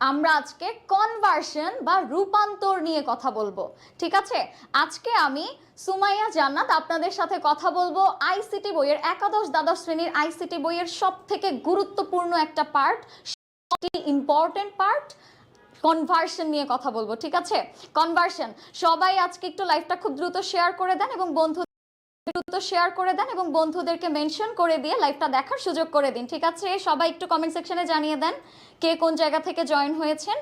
আমরা আজকে কনভার্সন বা রূপান্তর নিয়ে কথা বলবো। ঠিক আছে, আজকে আমি সুমাইয়া জান্নাত আপনাদের সাথে কথা বলবো আইসিটি বইয়ের একাদশ দ্বাদশ শ্রেণীর আইসিটি বইয়ের সব থেকে গুরুত্বপূর্ণ একটা পার্ট, ইম্পর্টেন্ট পার্ট, কনভার্সন নিয়ে কথা বলবো। ঠিক আছে, কনভার্সন। সবাই আজকে একটু লাইভটা খুব দ্রুত শেয়ার করে দেন এবং বন্ধুদেরকে মেনশন করে দিয়ে লাইভটা দেখার সুযোগ করে দিন। ঠিক আছে, সবাই একটু কমেন্ট সেকশনে জানিয়ে দেন কে কোন জায়গা থেকে জয়েন হয়েছেন।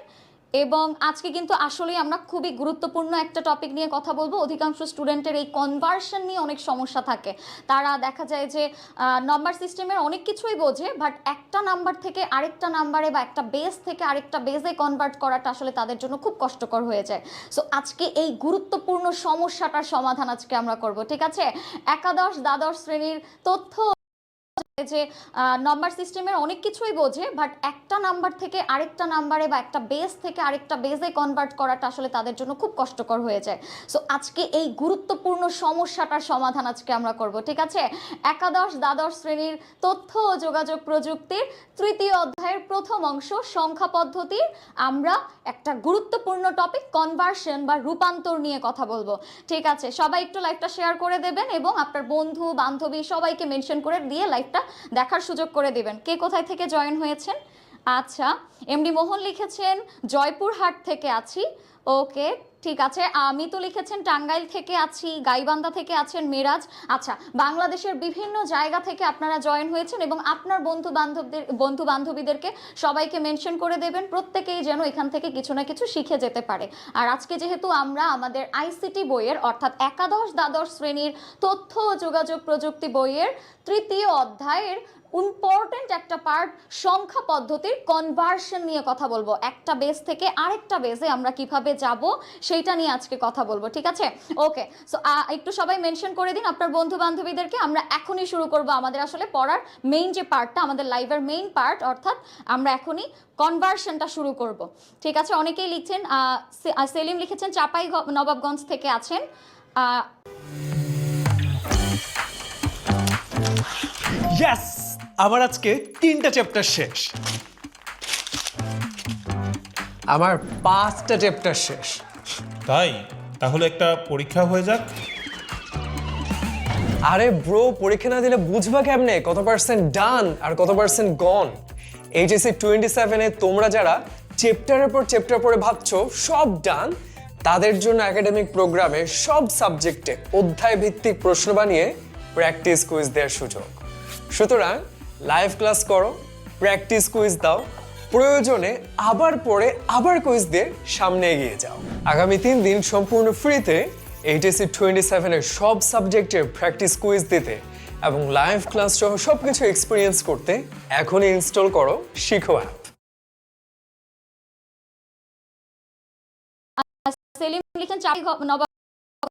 এবং আজকে কিন্তু আসলেই আমরা খুবই গুরুত্বপূর্ণ একটা টপিক নিয়ে কথা বলবো। অধিকাংশ স্টুডেন্টের এই কনভার্সন নিয়ে অনেক সমস্যা থাকে। তারা দেখা যায় যে নাম্বার সিস্টেমের অনেক কিছুই বোঝে, বাট একটা নাম্বার থেকে আরেকটা নাম্বারে বা একটা বেস থেকে আরেকটা বেসে কনভার্ট করাটা আসলে তাদের জন্য খুব কষ্টকর হয়ে যায়। সো আজকে এই গুরুত্বপূর্ণ সমস্যাটার সমাধান আজকে আমরা করব। ঠিক আছে, একাদশ দ্বাদশ শ্রেণীর তথ্য যে নাম্বার সিস্টেমের অনেক কিছুই বোঝে, বাট একটা নাম্বার থেকে আরেকটা নাম্বারে বা একটা বেস থেকে আরেকটা বেসে কনভার্ট করাটা আসলে তাদের জন্য খুব কষ্টকর হয়ে যায়। সো আজকে এই গুরুত্বপূর্ণ সমস্যাটার সমাধান আজকে আমরা করব। ঠিক আছে, একাদশ দ্বাদশ শ্রেণীর তথ্য ও যোগাযোগ প্রযুক্তির তৃতীয় অধ্যায়ের প্রথম অংশ সংখ্যা পদ্ধতির আমরা একটা গুরুত্বপূর্ণ টপিক কনভার্সন বা রূপান্তর নিয়ে কথা বলবো। ঠিক আছে, সবাই একটু লাইভটা শেয়ার করে দেবেন এবং আপনার বন্ধু বান্ধবী সবাইকে মেনশন করে দিয়ে লাইভটা দেখার সুযোগ করে দিবেন। কে কোথায় থেকে জয়েন হয়েছেন? আচ্ছা, এমডি মোহন লিখেছেন জয়পুরহাট থেকে আছি। ওকে, ঠিক আছে। মিতু লিখেছেন টাঙ্গাইল থেকে আছি, গাইবান্ধা থেকে আছেন মিরাজ। আচ্ছা, বাংলাদেশের বিভিন্ন জায়গা থেকে আপনারা জয়েন হয়েছেন এবং আপনার বন্ধু বান্ধবীদেরকে সবাইকে মেনশন করে দেবেন, প্রত্যেকেই যেন এখান থেকে কিছু না কিছু শিখে যেতে পারে। আর আজকে যেহেতু আমরা আমাদের আইসিটি বইয়ের অর্থাৎ একাদশ দ্বাদশ শ্রেণীর তথ্য ও যোগাযোগ প্রযুক্তি বইয়ের তৃতীয় অধ্যায়ের ইম্পর্টেন্ট একটা পার্ট সংখ্যা পদ্ধতির কনভার্সন নিয়ে কথা বলবো। একটা বেস থেকে আরেকটা বেসে আমরা কিভাবে যাব সেইটা নিয়ে আজকে কথা বলবো। ঠিক আছে, ওকে। সো একটু সবাই মেনশন করে দিন আপনার বন্ধু বান্ধবীদেরকে। আমরা এখনই শুরু করব আমাদের আসলে পড়ার মেইন যে পার্টটা, আমাদের লাইভের মেইন পার্ট, অর্থাৎ আমরা এখনই কনভার্সনটা শুরু করব। ঠিক আছে, অনেকেই লিখছেন, সেলিম লিখেছেন চাপাই নবাবগঞ্জ থেকে আছেন। ইয়েস, আমার আজকে 3টা চ্যাপ্টার শেষ। আমার 5টা চ্যাপ্টার শেষ। তাই তাহলে একটা পরীক্ষা হয়ে যাক। আরে ব্রো, পরীক্ষা না দিলে বুঝবা কেমনে কত পার্সেন্ট ডান আর কত পার্সেন্ট গন? এইচএসসি 27-এ তোমরা যারা চ্যাপ্টারের পর চ্যাপ্টার পরে ভাবছো সব ডান, তাদের জন্য একাডেমিক প্রোগ্রামে সব সাবজেক্টে অধ্যায় ভিত্তিক প্রশ্ন বানিয়ে প্র্যাকটিস কুইজ দেওয়ার সুযোগ। সুতরাং লাইভ ক্লাস করো, প্র্যাকটিস কুইজ দাও, প্রয়োজনে আবার পড়ে আবার কুইজ দিয়ে সামনে এগিয়ে যাও। আগামী 3 দিন সম্পূর্ণ ফ্রিতে এইচএসসি 27-এর সব সাবজেক্টের প্র্যাকটিস কুইজ দিতে এবং লাইভ ক্লাস সহ সবকিছু এক্সপিরিয়েন্স করতে এখনই ইনস্টল করো শিখো অ্যাপ। সেলিম লিখেন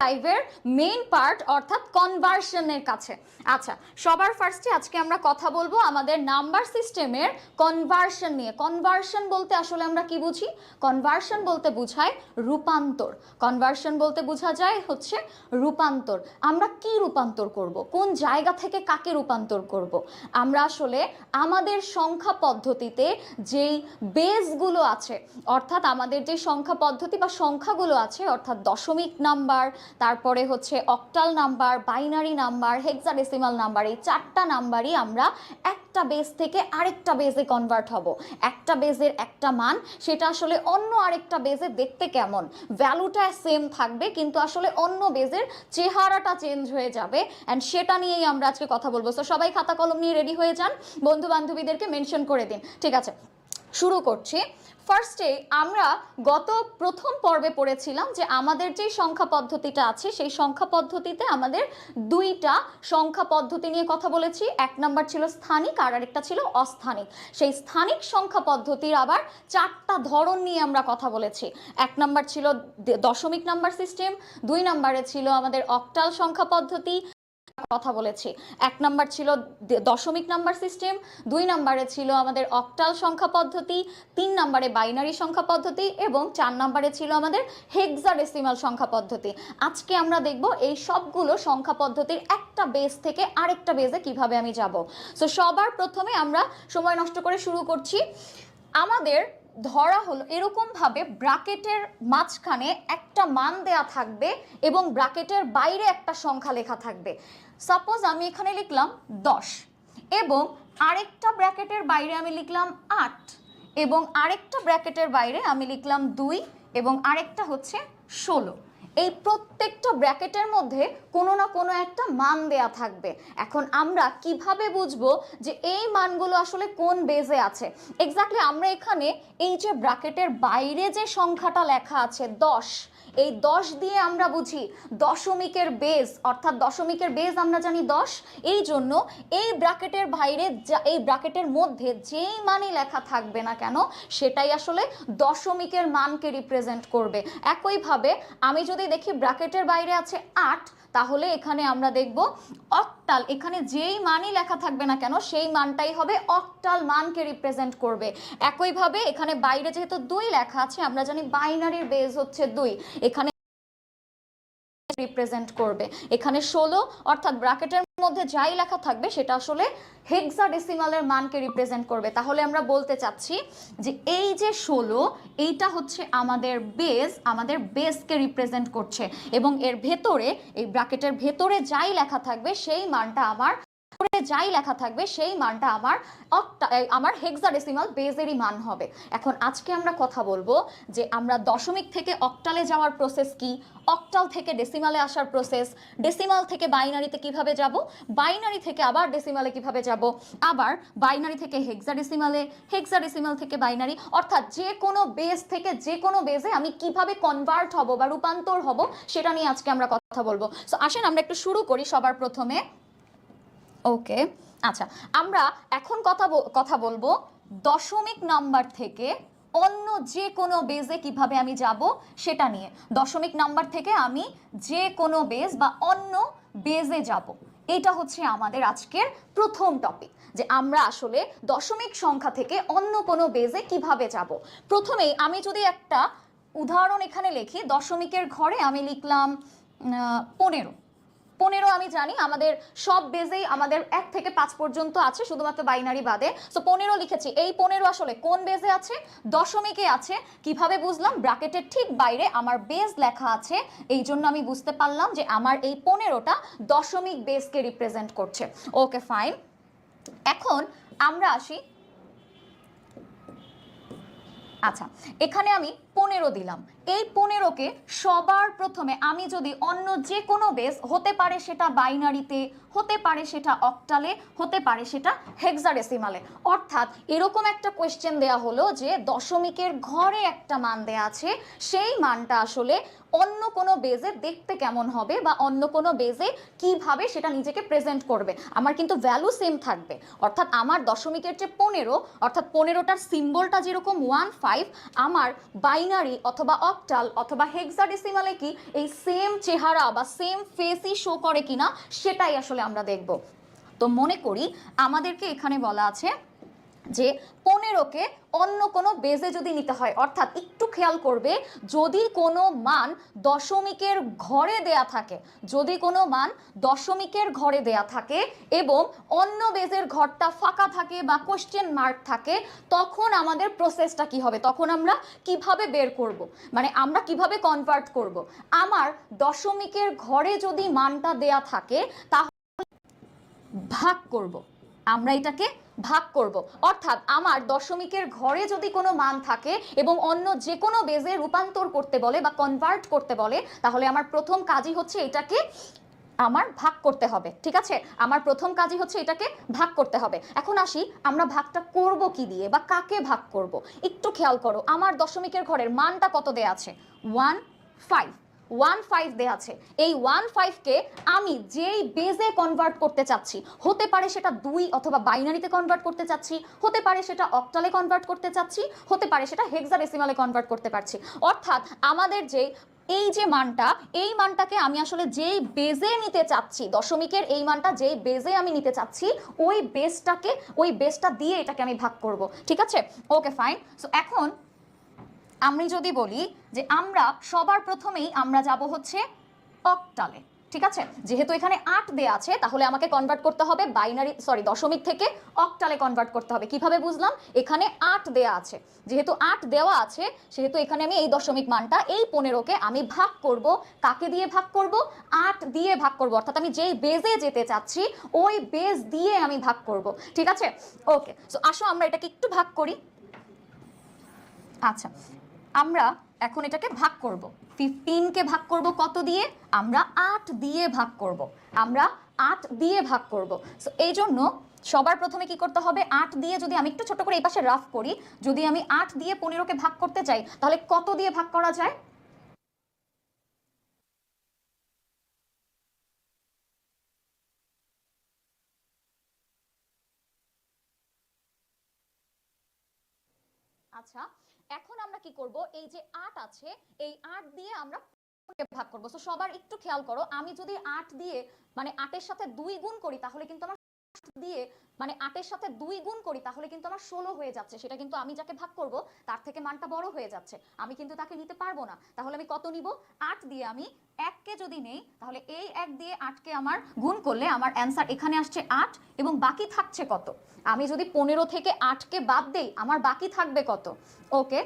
লাইভের মেইন পার্ট অর্থাৎ কনভার্সনের কাছে। আচ্ছা, সবার ফার্স্টে আজকে আমরা কথা বলবো আমাদের নাম্বার সিস্টেমের কনভার্সন নিয়ে। কনভার্সন বলতে আসলে আমরা কি বুঝি? কনভার্সন বলতে বোঝায় রূপান্তর। কনভার্সন বলতে বোঝা যায় হচ্ছে রূপান্তর। আমরা কি রূপান্তর করব, কোন জায়গা থেকে কাকে রূপান্তর করব? আমরা আসলে আমাদের সংখ্যা পদ্ধতিতে যেই বেসগুলো আছে, অর্থাৎ আমাদের যে সংখ্যা পদ্ধতি বা সংখ্যাগুলো আছে, অর্থাৎ দশমিক নাম্বার, তারপরে হচ্ছে octal number, binary number, hexadecimal number, এই 4টা নাম্বারই আমরা একটা বেস থেকে আরেকটা বেসে কনভার্ট হব। একটা বেসের একটা মান, সেটা আসলে অন্য আরেকটা বেসে দেখতে কেমন, ভ্যালুটা সেম থাকবে কিন্তু আসলে অন্য বেসের চেহারাটা চেঞ্জ হয়ে যাবে, অ্যান্ড সেটা নিয়েই আমরা আজকে কথা বলবো। তো সবাই খাতা কলম নিয়ে রেডি হয়ে যান, বন্ধু বান্ধবীদেরকে মেনশন করে দিন। ঠিক আছে, শুরু করছি। ফার্স্টে আমরা প্রথম পর্বে পড়েছিলাম যে আমাদের যে সংখ্যা পদ্ধতিটা আছে সেই সংখ্যা পদ্ধতিতে আমাদের 2টা সংখ্যা পদ্ধতি নিয়ে কথা বলেছি। এক নাম্বার ছিল স্থানিক আর আরেকটা ছিল অস্থানিক। সেই স্থানিক সংখ্যা পদ্ধতির আবার 4টা ধরন নিয়ে আমরা কথা বলেছি। এক নাম্বার ছিল দশমিক নাম্বার সিস্টেম, 2 নম্বরে ছিল আমাদের অক্টাল সংখ্যা পদ্ধতি, কথা বলেছি। এক নাম্বার ছিল দশমিক নাম্বার সিস্টেম, 2 নম্বরে ছিল আমাদের অক্টাল সংখ্যা পদ্ধতি, 3 নম্বরে বাইনারি সংখ্যা পদ্ধতি এবং 4 নম্বরে ছিল আমাদের হেক্সাডেসিমাল সংখ্যা পদ্ধতি। আজকে আমরা দেখব এই সবগুলো সংখ্যা পদ্ধতির একটা বেস থেকে আরেকটা বেসে কিভাবে আমি যাব। সো সবার প্রথমে আমরা সময় নষ্ট করে শুরু করছি। আমাদের ধরা হলো এরকম ভাবে ব্র্যাকেটের মাঝখানে একটা মান দেয়া থাকবে এবং ব্র্যাকেটের বাইরে একটা সংখ্যা লেখা থাকবে। সাপোজ আমি এখানে লিখলাম 10 এবং আরেকটা ব্র্যাকেটের বাইরে আমি লিখলাম 8 এবং আরেকটা ব্র্যাকেটের বাইরে আমি লিখলাম 2 এবং আরেকটা হচ্ছে 16। এই প্রত্যেকটা ব্র্যাকেটের মধ্যে কোনো না কোনো একটা মান দেয়া থাকবে। এখন আমরা কিভাবে বুঝবো যে এই মানগুলো আসলে কোন বেজে আছে? এক্স্যাক্টলি আমরা এখানে এই যে ব্র্যাকেটের বাইরে যে সংখ্যাটা লেখা আছে 10, এই 10 দিয়ে আমরা বুঝি দশমিকের বেজ, অর্থাৎ দশমিকের বেজ আমরা জানি 10। এই জন্য এই ব্র্যাকেটের বাইরে এই ব্র্যাকেটের মধ্যে যেই মানই লেখা থাকবে না কেন সেটাই আসলে দশমিকের মানকে রিপ্রেজেন্ট করবে। একইভাবে আমি যদি দেখি ব্র্যাকেটের বাইরে আছে 8, তাহলে এখানে আমরা দেখব অক্টাল, এখানে যেই মানই লেখা থাকবে না কেন সেই মানটাই হবে অক্টাল মানকে রিপ্রেজেন্ট করবে। একইভাবে এখানে বাইরে যেহেতু 2 লেখা আছে, আমরা জানি বাইনারির বেজ হচ্ছে 2, এখানে রিপ্রেজেন্ট করবে। এখানে 16 অর্থাৎ ব্র্যাকেটের মধ্যে যাই লেখা থাকবে সেটা আসলে হেক্সাডেসিমালের মানকে রিপ্রেজেন্ট করবে। তাহলে আমরা বলতে চাচ্ছি যে এই যে 16 এইটা হচ্ছে আমাদের বেজ, আমাদের বেজকে রিপ্রেজেন্ট করছে এবং এর ভেতরে এই ব্র্যাকেটের ভেতরে যাই লেখা থাকবে সেই মানটা আমার হেক্সাডেসিমাল বেজেরই মান হবে। এখন আজকে আমরা কথা বলবো যে আমরা দশমিক থেকে অক্টালে যাওয়ার প্রসেস কি, অক্টাল থেকে ডেসিমালে আসার প্রসেস, ডেসিমাল থেকে বাইনারিতে কিভাবে যাব, বাইনারি থেকে আবার ডেসিমালে কিভাবে যাব, আবার বাইনারি থেকে হেক্সাডেসিমালে, হেক্সাডেসিমাল থেকে বাইনারি, অর্থাৎ যে কোনো বেজ থেকে যে কোনো বেজে আমি কিভাবে কনভার্ট হব বা রূপান্তর হব সেটা নিয়ে আজকে আমরা কথা বলবো। সো আসেন আমরা একটু শুরু করি সবার প্রথমে। ওকে, আচ্ছা, আমরা এখন কথা বলবো দশমিক নাম্বার থেকে অন্য যে কোনো বেজে কিভাবে আমি যাব সেটা নিয়ে। দশমিক নাম্বার থেকে আমি যে কোনো বেজ বা অন্য বেজে যাব, এটা হচ্ছে আমাদের আজকের প্রথম টপিক, যে আমরা আসলে দশমিক সংখ্যা থেকে অন্য কোনো বেজে কিভাবে যাব। প্রথমেই আমি যদি একটা উদাহরণ এখানে লিখি, দশমিকের ঘরে আমি লিখলাম 15। আমি জানি আমাদের সব বেজেই আমাদের 1 থেকে 5 পর্যন্ত আছে, শুধুমাত্র বাইনারি বাদে। সো 15 লিখেছি। এই 15 আসলে কোন বেজে আছে? দশমিকে আছে। কিভাবে বুঝলাম? ব্র্যাকেটের ঠিক বাইরে আমার বেজ লেখা আছে, এই জন্য আমি বুঝতে পারলাম যে আমার এই 15টা দশমিক বেজকে রিপ্রেজেন্ট করছে। ওকে, ফাইন। এখন আমরা আসি, আচ্ছা, এখানে আমি 15 দিলাম। এই 15কে সবার প্রথমে আমি যদি অন্য যে কোনো বেজ, হতে পারে সেটা বাইনারিতে, হতে পারে সেটা অক্টালে, হতে পারে সেটা হেক্সাডেসিমালে, অর্থাৎ এরকম একটা কোয়েশ্চেন দেয়া হলো যে দশমিকের ঘরে একটা মান দেয়া আছে, সেই মানটা আসলে অন্য কোনো বেজে দেখতে কেমন হবে বা অন্য কোনো বেজে কিভাবে সেটা নিজেকে প্রেজেন্ট করবে। আমার কিন্তু ভ্যালু সেম থাকবে, অর্থাৎ আমার দশমিকের যে 15, অর্থাৎ 15টার সিম্বলটা যেরকম 1 5, আমার বাইনারি অথবা অক্টাল অথবা হেক্সাডেসিমালে কি এই সেম চেহারা বা সেম ফেসই শো করে কিনা সেটাই আসলে আমরা দেখব। তো মনে করি আমাদেরকে এখানে বলা আছে যে 15কে অন্য কোনো বেজে যদি নিতে হয়, অর্থাৎ একটু খেয়াল করবে, যদি কোনো মান দশমিকের ঘরে দেয়া থাকে, যদি কোনো মান দশমিকের ঘরে দেয়া থাকে এবং অন্য বেজের ঘরটা ফাঁকা থাকে বা কোশ্চেন মার্ক থাকে, তখন আমাদের প্রসেসটা কি হবে? তখন আমরা কিভাবে বের করব, মানে আমরা কিভাবে কনভার্ট করব? আমার দশমিকের ঘরে যদি মানটা দেয়া থাকে তাহলে ভাগ করব, আমরা এটাকে ভাগ করব। অর্থাৎ আমার দশমিকের ঘরে যদি কোনো মান থাকে এবং অন্য যে কোনো বেজে রূপান্তর করতে বলে বা কনভার্ট করতে বলে, তাহলে আমার প্রথম কাজই হচ্ছে এটাকে আমার ভাগ করতে হবে। ঠিক আছে, আমার প্রথম কাজই হচ্ছে এটাকে ভাগ করতে হবে। এখন আসি, আমরা ভাগটা করব কি দিয়ে বা কাকে ভাগ করব? একটু খেয়াল করো, আমার দশমিকের ঘরের মানটা কত দেয়া আছে? 1 5, 1 5 দেয়া আছে। এই 1 5কে আমি যেই বেজে কনভার্ট করতে চাচ্ছি, হতে পারে সেটা 2 অথবা বাইনারিতে কনভার্ট করতে চাচ্ছি, হতে পারে সেটা অক্টালে কনভার্ট করতে চাচ্ছি, হতে পারে সেটা হেক্সাডেসিমালে কনভার্ট করতে পারছি, অর্থাৎ আমাদের যে এই যে মানটা, এই মানটাকে আমি আসলে যেই বেজে নিতে চাচ্ছি, দশমিকের এই মানটা যেই বেজে আমি নিতে চাচ্ছি, ওই বেজটা দিয়ে এটাকে আমি ভাগ করব। ঠিক আছে, ওকে, ফাইন। সো এখন আমি যদি বলি যে আমরা সবার প্রথমেই আমরা যাব হচ্ছে অক্টালে। ঠিক আছে, যেহেতু এখানে 8 দেয়া আছে তাহলে আমাকে কনভার্ট করতে হবে দশমিক থেকে অক্টালে কনভার্ট করতে হবে। কিভাবে বুঝলাম? এখানে 8 দেয়া আছে, যেহেতু 8 দেওয়া আছে সেহেতু এখানে আমি এই দশমিক মানটা এই 15কে আমি ভাগ করব। কাকে দিয়ে ভাগ করব? 8 দিয়ে ভাগ করব, অর্থাৎ আমি যেই বেজে যেতে চাচ্ছি ওই বেজ দিয়ে আমি ভাগ করব। ঠিক আছে, ওকে। সো আসো আমরা এটাকে একটু ভাগ করি। আচ্ছা, আমরা এখন এটাকে ভাগ করব। 15কে ভাগ করব কত দিয়ে? আমরা 8 দিয়ে ভাগ করব। আমরা 8 দিয়ে ভাগ করব। সো এই জন্য সবার প্রথমে কি করতে হবে? 8 দিয়ে, যদি আমি একটু ছোট করে এই পাশে রাফ করি, যদি আমি 8 দিয়ে 15কে ভাগ করতে চাই তাহলে কত দিয়ে ভাগ করা যায়? আচ্ছা, এখন আমরা কি করব? এই যে 8 আছে এই 8 দিয়ে আমরা ভাগ করব। সো সবার একটু খেয়াল করো, আমি যদি 8 দিয়ে মানে 8 এর সাথে 2 গুণ করি তাহলে কিন্তু আমার দিয়ে মানে 8 এর সাথে 2 গুণ করি তাহলে কিন্তু আমার 16 হয়ে যাচ্ছে। সেটা কিন্তু আমি যাকে ভাগ করব তার থেকে মানটা বড় হয়ে যাচ্ছে, আমি কিন্তু তাকে নিতে পারবো না। তাহলে আমি কত নিব? 8 দিয়ে আমি 1 কে যদি নেই তাহলে এই 1 দিয়ে 8 কে আমার গুণ করলে আমার অ্যানসার এখানে আসছে 8 এবং বাকি থাকছে কত? আমি যদি 15 থেকে 8 কে বাদ দেই আমার বাকি থাকবে কত? ওকে,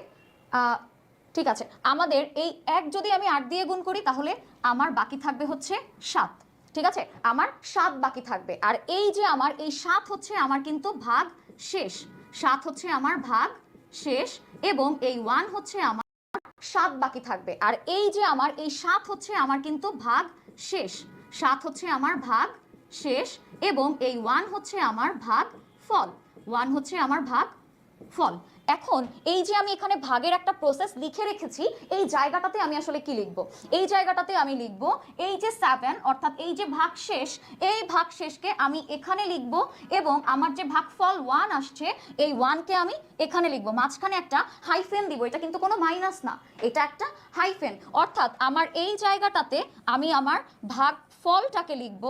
ঠিক আছে, আমাদের এই 1 যদি আমি 8 দিয়ে গুণ করি তাহলে আমার বাকি থাকবে হচ্ছে 7। ঠিক আছে, আমার 7 বাকি থাকবে। আর এই যে আমার এই 7 হচ্ছে আমার কিন্তু ভাগ শেষ, 7 হচ্ছে আমার ভাগ শেষ এবং এই 1 হচ্ছে আমার 7 বাকি থাকবে। আর এই যে আমার এই 7 হচ্ছে আমার কিন্তু ভাগ শেষ, 7 হচ্ছে আমার ভাগ শেষ এবং এই 1 হচ্ছে আমার ভাগ ফল, 1 হচ্ছে আমার ভাগ ফল। এখন এই যে আমি এখানে ভাগের একটা প্রসেস লিখে রেখেছি, এই জায়গাটাতে আমি আসলে কি লিখব? এই জায়গাটাতে আমি লিখব এই যে 7 অর্থাৎ এই যে ভাগশেষ, এই ভাগশেষকে আমি এখানে লিখব এবং আমার যে ভাগফল 1 আসছে এই 1 কে আমি এখানে লিখব। মাঝখানে একটা হাইফেন দিব, এটা কিন্তু কোনো মাইনাস না, এটা একটা হাইফেন। অর্থাৎ আমার এই জায়গাটাতে আমি আমার ভাগফলটাকে লিখব,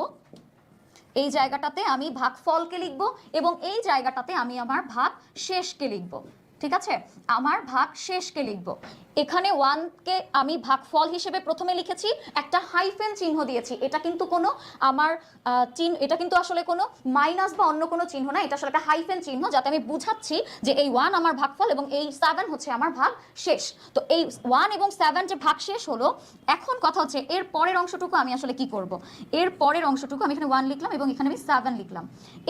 এই জায়গাটাতে আমি ভাগফলকে লিখব এবং এই জায়গাটাতে আমি আমার ভাগ শেষকে লিখব। ঠিক আছে, আমার ভাগ শেষকে লিখব। এখানে 1 কে আমি ভাগফল হিসেবে প্রথমে লিখেছি, একটা হাইফেন চিহ্ন দিয়েছি। এটা কিন্তু কোনো আমার এটা কিন্তু আসলে কোনো মাইনাস বা অন্য কোনো চিহ্ন না, এটা আসলে একটা হাইফেন চিহ্ন যাতে আমি বুঝাচ্ছি যে এই 1 আমার ভাগফল এবং এই 7 হচ্ছে আমার ভাগ শেষ। তো এই 1 এবং 7 যে ভাগ শেষ হলো, এখন কথা হচ্ছে এর পরের অংশটুকু আমি আসলে কি করব? এর পরের অংশটুকু আমি এখানে 1 লিখলাম এবং এখানে আমি 7 লিখলাম।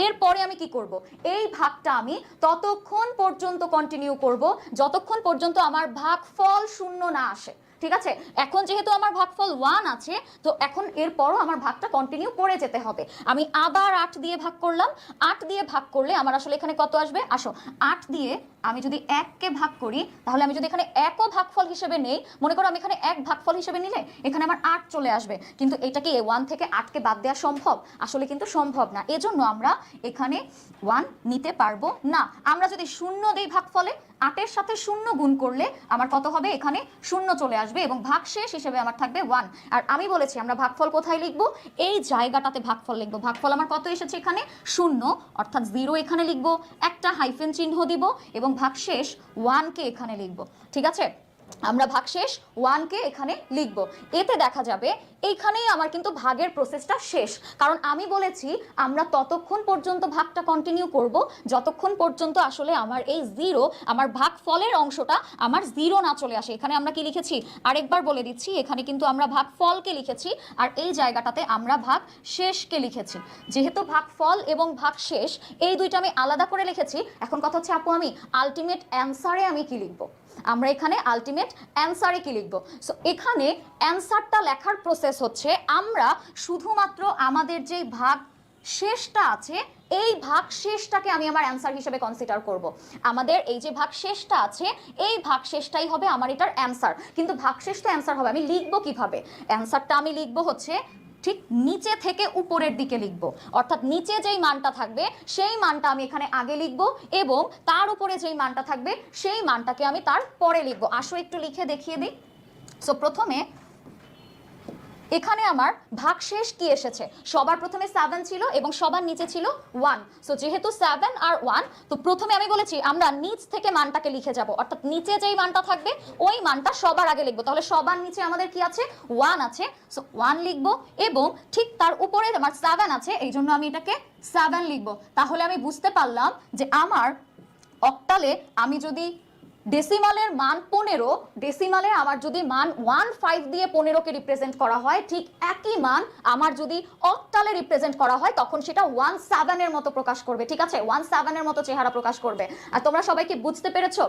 এরপরে আমি কি করব? এই ভাগটা আমি ততক্ষণ পর্যন্ত কন্টিনিউ করব যতক্ষণ পর্যন্ত আমার ভাগফল শূন্য না আসে। ঠিক আছে, এখন যেহেতু আমার ভাগফল 1 আছে তো এখন এরপরও আমার ভাগটা কন্টিনিউ করে যেতে হবে। আমি আবার 8 দিয়ে ভাগ করলাম, 8 দিয়ে ভাগ করলে আমার আসলে এখানে কত আসবে? আসো, 8 দিয়ে আমি যদি 1 কে ভাগ করি তাহলে আমি যদি এখানে 1ও ভাগফল হিসেবে নেই, মনে করো আমি এখানে 1 ভাগফল হিসেবে নিলে এখানে আমার 8 চলে আসবে, কিন্তু এটা কি 1 থেকে 8 কে বাদ দেওয়া সম্ভব? আসলে কিন্তু সম্ভব না। এজন্য আমরা এখানে 1 নিতে পারবো না। আমরা যদি 0 দেই ভাগফলে, 8 এর সাথে 0 গুণ করলে আমার কত হবে? এখানে 0 চলে আসবে এবং ভাগশেষ হিসেবে আমার থাকবে 1। আর আমি বলেছি আমরা ভাগফল কোথায় লিখব? এই জায়গাটাতে ভাগফল লিখব। ভাগফল আমার কত এসেছে? এখানে 0 অর্থাৎ 0 এখানে লিখব, একটা হাইফেন চিহ্ন দিব এবং ভাগশেষ 1 কে এখানে লিখব। ঠিক আছে, আমরা ভাগশেষ 1 কে এখানে লিখব। এতে দেখা যাবে এইখানেই আমার কিন্তু ভাগের প্রসেসটা শেষ, কারণ আমি বলেছি আমরা ততক্ষণ পর্যন্ত ভাগটা কন্টিনিউ করব যতক্ষণ পর্যন্ত আসলে আমার এই 0 আমার ভাগফলের অংশটা আমার 0 না চলে আসে। এখানে আমরা কি লিখেছি আরেকবার বলে দিচ্ছি, এখানে কিন্তু আমরা ভাগফলকে লিখেছি আর এই জায়গাটাতে আমরা ভাগ শেষকে লিখেছি। যেহেতু ভাগফল এবং ভাগশেষ এই দুইটা আমি আলাদা করে লিখেছি, এখন কথা হচ্ছে আপু আমি আলটিমেট অ্যানসারে আমি কি লিখব? আমরা এখানে আলটিমেট অ্যানসারে কি লিখব? সো এখানে অ্যানসারটা লেখার প্রসেস হচ্ছে আমরা শুধুমাত্র আমাদের যেই ভাগ শেষটা আছে এই ভাগ শেষটাকে আমি আমার অ্যানসার হিসেবে কনসিডার করব। আমাদের এই যে ভাগ শেষটা আছে এই ভাগ শেষটাই হবে আমার এটার অ্যানসার, কিন্তু ভাগ শেষ তো অ্যানসার হবে। আমি লিখব কিভাবে? অ্যানসারটা আমি লিখব হচ্ছে ঠিক নিচে থেকে উপরের দিকে লিখব, অর্থাৎ নিচে যেই মানটা থাকবে সেই মানটা আমি এখানে আগে লিখব এবং তার উপরে যেই মানটা থাকবে সেই মানটাকে আমি তার পরে লিখব। আসো একটু লিখে দেখিয়ে দিই। সো প্রথমে এখানে আমার ভাগশেষ কি এসেছে, সবার প্রথমে 7 ছিল এবং সবার নিচে ছিল 1। সো যেহেতু 7 আর 1, তো প্রথমে আমি বলেছি আমরা নিচ থেকে মানটাকে লিখে যাব, অর্থাৎ নিচে যেই মানটা থাকবে ওই মানটা সবার আগে লিখবো। তাহলে সবার নিচে আমাদের কি আছে, 1 আছে, সো 1 লিখবো, এবং ঠিক তার উপরে আমার 7 আছে, এই জন্য আমি এটাকে 7 লিখবো। তাহলে আমি বুঝতে পারলাম যে আমার অক্টালে আমি যদি ডেসিমালের মান 15, ডেসিমালে আমার যদি মান 15 দিয়ে 15কে রিপ্রেজেন্ট করা হয়, ঠিক একই মান আমার যদি অক্টালে রিপ্রেজেন্ট করা হয় তখন সেটা 17 এর মতো প্রকাশ করবে। ঠিক আছে, 17 এর মতো চেহারা প্রকাশ করবে। আর তোমরা সবাই কি বুঝতে পেরেছো?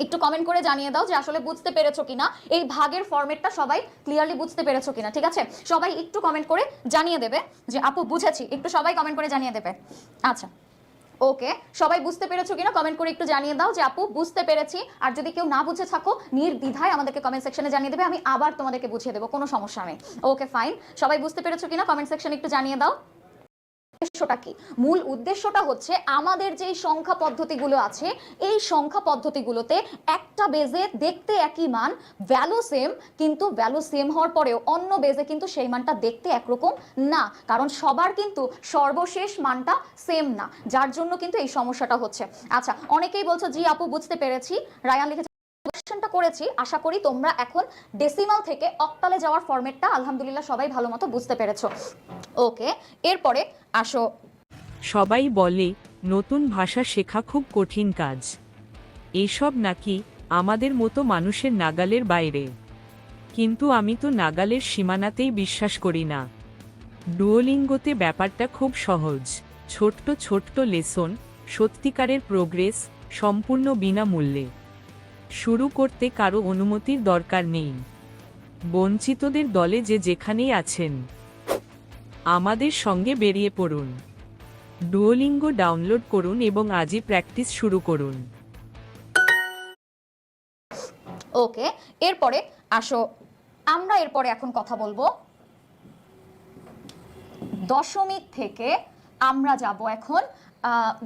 একটু কমেন্ট করে জানিয়ে দাও যে আসলে বুঝতে পেরেছো কিনা, এই ভাগের ফরম্যাটটা সবাই ক্লিয়ারলি বুঝতে পেরেছো কিনা। ঠিক আছে, সবাই একটু কমেন্ট করে জানিয়ে দেবে যে আপু বুঝেছি, একটু সবাই কমেন্ট করে জানিয়ে দেবে। আচ্ছা ওকে, সবাই বুঝতে পেরেছো কিনা কমেন্ট করে একটু জানিয়ে দাও যে আপু বুঝতে পেরেছি। আর যদি কেউ না বুঝে থাকো নির্দ্বিধায় আমাদেরকে কমেন্ট সেকশনে জানিয়ে দেবে, আমি আবার তোমাদেরকে বুঝিয়ে দেবো, কোনো সমস্যা নেই। ওকে ফাইন, সবাই বুঝতে পেরেছো কিনা কমেন্ট সেকশনে একটু জানিয়ে দাও। উদ্দেশ্যটা কি? মূল উদ্দেশ্যটা হচ্ছে আমাদের যে সংখ্যা পদ্ধতিগুলো আছে, এই সংখ্যা পদ্ধতিগুলোতে একটা বেজে দেখতে একই মান, ভ্যালু সেম, কিন্তু ভ্যালু সেম হওয়ার পরেও অন্য বেজে কিন্তু সেই মানটা দেখতে একরকম না, কারণ সবার কিন্তু সর্বশেষ মানটা সেম না, যার জন্য কিন্তু এই সমস্যাটা হচ্ছে। আচ্ছা, অনেকেই বলছো জি আপু বুঝতে পেরেছি, রায়ান লিখেছে কোয়েশ্চেনটা করেছি, আশা করি তোমরা এখন ডেসিমাল থেকে অক্টালে যাওয়ার ফরম্যাটটা আলহামদুলিল্লাহ সবাই ভালো মতো বুঝতে পেরেছো। ওকে, এরপরে আসো। সবাই বলে নতুন ভাষা শেখা খুব কঠিন কাজ, এসব নাকি আমাদের মতো মানুষের নাগালের বাইরে। কিন্তু আমি তো নাগালের সীমানাতেই বিশ্বাস করি না। ডুওলিঙ্গোতে ব্যাপারটা খুব সহজ, ছোট্ট ছোট্ট লেসন, সত্যিকারের প্রোগ্রেস, সম্পূর্ণ বিনামূল্যে। শুরু করতে কারো অনুমতির দরকার নেই। বঞ্চিতদের দলে যে যেখানেই আছেন আমাদের সঙ্গে বেরিয়ে পড়ুন, ডুওলিঙ্গো ডাউনলোড করুন এবং আজই প্র্যাকটিস শুরু করুন। ওকে, এরপরে আসো, আমরা এরপরে এখন কথা বলবো দশমিক থেকে আমরা যাব এখন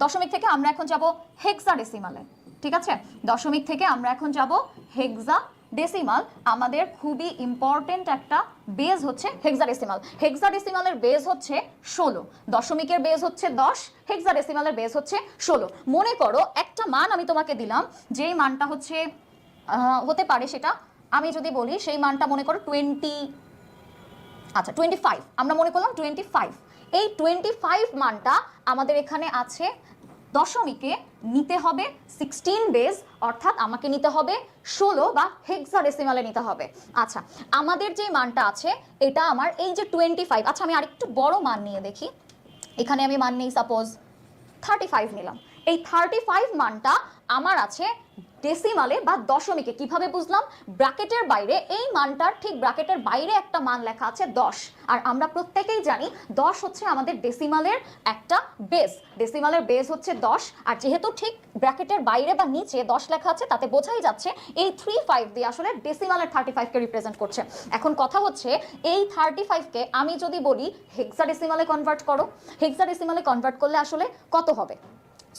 দশমিক থেকে আমরা এখন যাব হেক্সাডেসিমালে। ঠিক আছে, দশমিক থেকে আমরা এখন যাব হেক্সাডেসিমাল। আমাদের খুবই ইম্পর্টেন্ট একটা বেজ হচ্ছে হেক্সাডেসিমাল। হেক্সাডেসিমালের বেজ হচ্ছে 16, দশমিকের বেজ হচ্ছে 10, হেক্সাডেসিমালের বেজ হচ্ছে 16। মনে করো একটা মান আমি তোমাকে দিলাম, যেই মানটা হচ্ছে হতে পারে, সেটা আমি যদি বলি সেই মানটা মনে করো 25, আমরা মনে করলাম 25। এই 25 মানটা আমাদের এখানে আছে, দশমিকে নিতে হবে 16 বেজ, অর্থাৎ আমাকে নিতে হবে 16 বা হেক্সাডেসিমালে নিতে হবে। আচ্ছা, আমাদের যে মানটা আছে এটা আমার এই যে 25, আচ্ছা আমি আরেকটু বড় মান নিয়ে দেখি, এখানে আমি মান নেই, সাপোজ 35 নিলাম। এই 35 মানটা আমার আছে ডেসিমালে বা দশমিকে। কিভাবে বুঝলাম? ব্র্যাকেটের বাইরে এই মানটার ঠিক ব্র্যাকেটের বাইরে একটা মান লেখা আছে 10, আর আমরা প্রত্যেকেই জানি 10 হচ্ছে আমাদের ডেসিমালের একটা বেস, ডেসিমালের বেস হচ্ছে 10। আর যেহেতু ঠিক ব্র্যাকেটের বাইরে বা নিচে 10 লেখা আছে, তাতে বোঝাই যাচ্ছে এই 35 দিয়ে আসলে ডেসিমালের 35কে রিপ্রেজেন্ট করছে। এখন কথা হচ্ছে এই 35কে আমি যদি বলি হেক্সাডেসিমালে কনভার্ট করো, হেক্সাডেসিমালে কনভার্ট করলে আসলে কত হবে?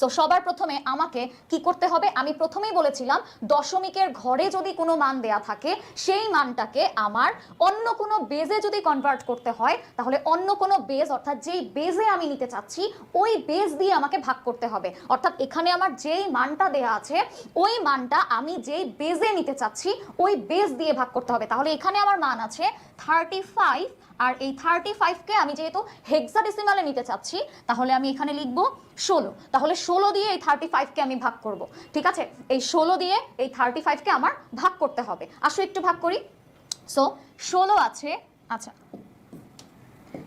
সো সবার প্রথমে আমাকে কি করতে হবে? আমি প্রথমেই বলেছিলাম দশমিকের ঘরে যদি কোনো মান দেয়া থাকে, সেই মানটাকে আমার অন্য কোনো বেজে যদি কনভার্ট করতে হয়, তাহলে অন্য কোনো বেজ, অর্থাৎ যেই বেজে আমি নিতে চাচ্ছি ওই বেজ দিয়ে আমাকে ভাগ করতে হবে। অর্থাৎ এখানে আমার যেই মানটা দেয়া আছে ওই মানটা আমি যেই বেজে নিতে চাচ্ছি ওই বেজ দিয়ে ভাগ করতে হবে। তাহলে এখানে আমার মান আছে 35, আর এই 35কে আমি যেহেতু হেক্সাডেসিমালে নিতে চাচ্ছি, তাহলে আমি এখানে লিখবো 16। তাহলে 16 দিয়ে এই 35কে আমি ভাগ করব। ঠিক আছে, এই 16 দিয়ে এই 35কে আমার ভাগ করতে হবে। আসো একটু ভাগ করি। সো 16 আছে, আচ্ছা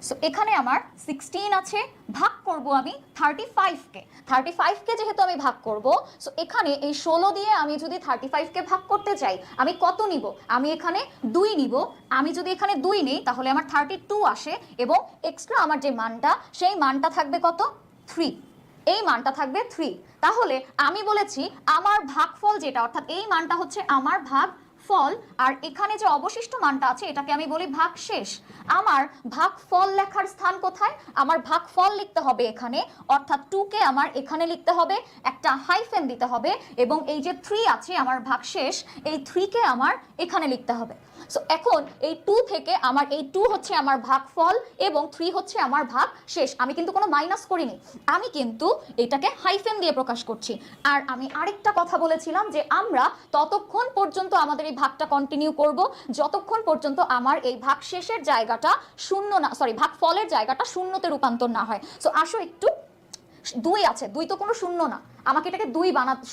সো এখানে আমার 16 আছে, ভাগ করব আমি 35কে। 35কে যেহেতু আমি ভাগ করব, সো এখানে এই 16 দিয়ে আমি যদি 35কে ভাগ করতে চাই, আমি কত নিব? আমি এখানে 2 নিব। আমি যদি এখানে 2 নিই তাহলে আমার 32 আসে, এবং এক্সট্রা আমার যে মানটা, সেই মানটা থাকবে কত? 3। এই মানটা থাকবে 3। তাহলে আমি বলেছি আমার ভাগফল যেটা, অর্থাৎ এই মানটা হচ্ছে আমার ভাগ ভাগফল আর এখানে যে অবশিষ্ট মানটা আছে এটাকে আমি বলি ভাগশেষ। আমার ভাগফল লেখার স্থান কোথায়? আমার ভাগফল লিখতে হবে এখানে, অর্থাৎ 2 কে আমার এখানে লিখতে হবে, একটা হাইফেন দিতে হবে এবং এই যে 3 আছে আমার ভাগশেষ, এই 3 কে আমার এখানে লিখতে হবে। সো এখন এই 2 থেকে আমার এই 2 হচ্ছে আমার ভাগফল এবং 3 হচ্ছে আমার ভাগশেষ। আমি কিন্তু কোনো মাইনাস করিনি, আমি কিন্তু এটাকে হাইফেন দিয়ে প্রকাশ করছি। আর আমি আরেকটা কথা বলেছিলাম যে আমরা ততক্ষণ পর্যন্ত আমাদের এই ভাগটা কন্টিনিউ করব যতক্ষণ পর্যন্ত আমার এই ভাগশেষের জায়গাটা শূন্য না, সরি ভাগফলের জায়গাটা শূন্যতে রূপান্তর না হয়। সো আসো একটু, 2 আছে, 2 তো কোনো শূন্য না, আমাকে এটাকে 2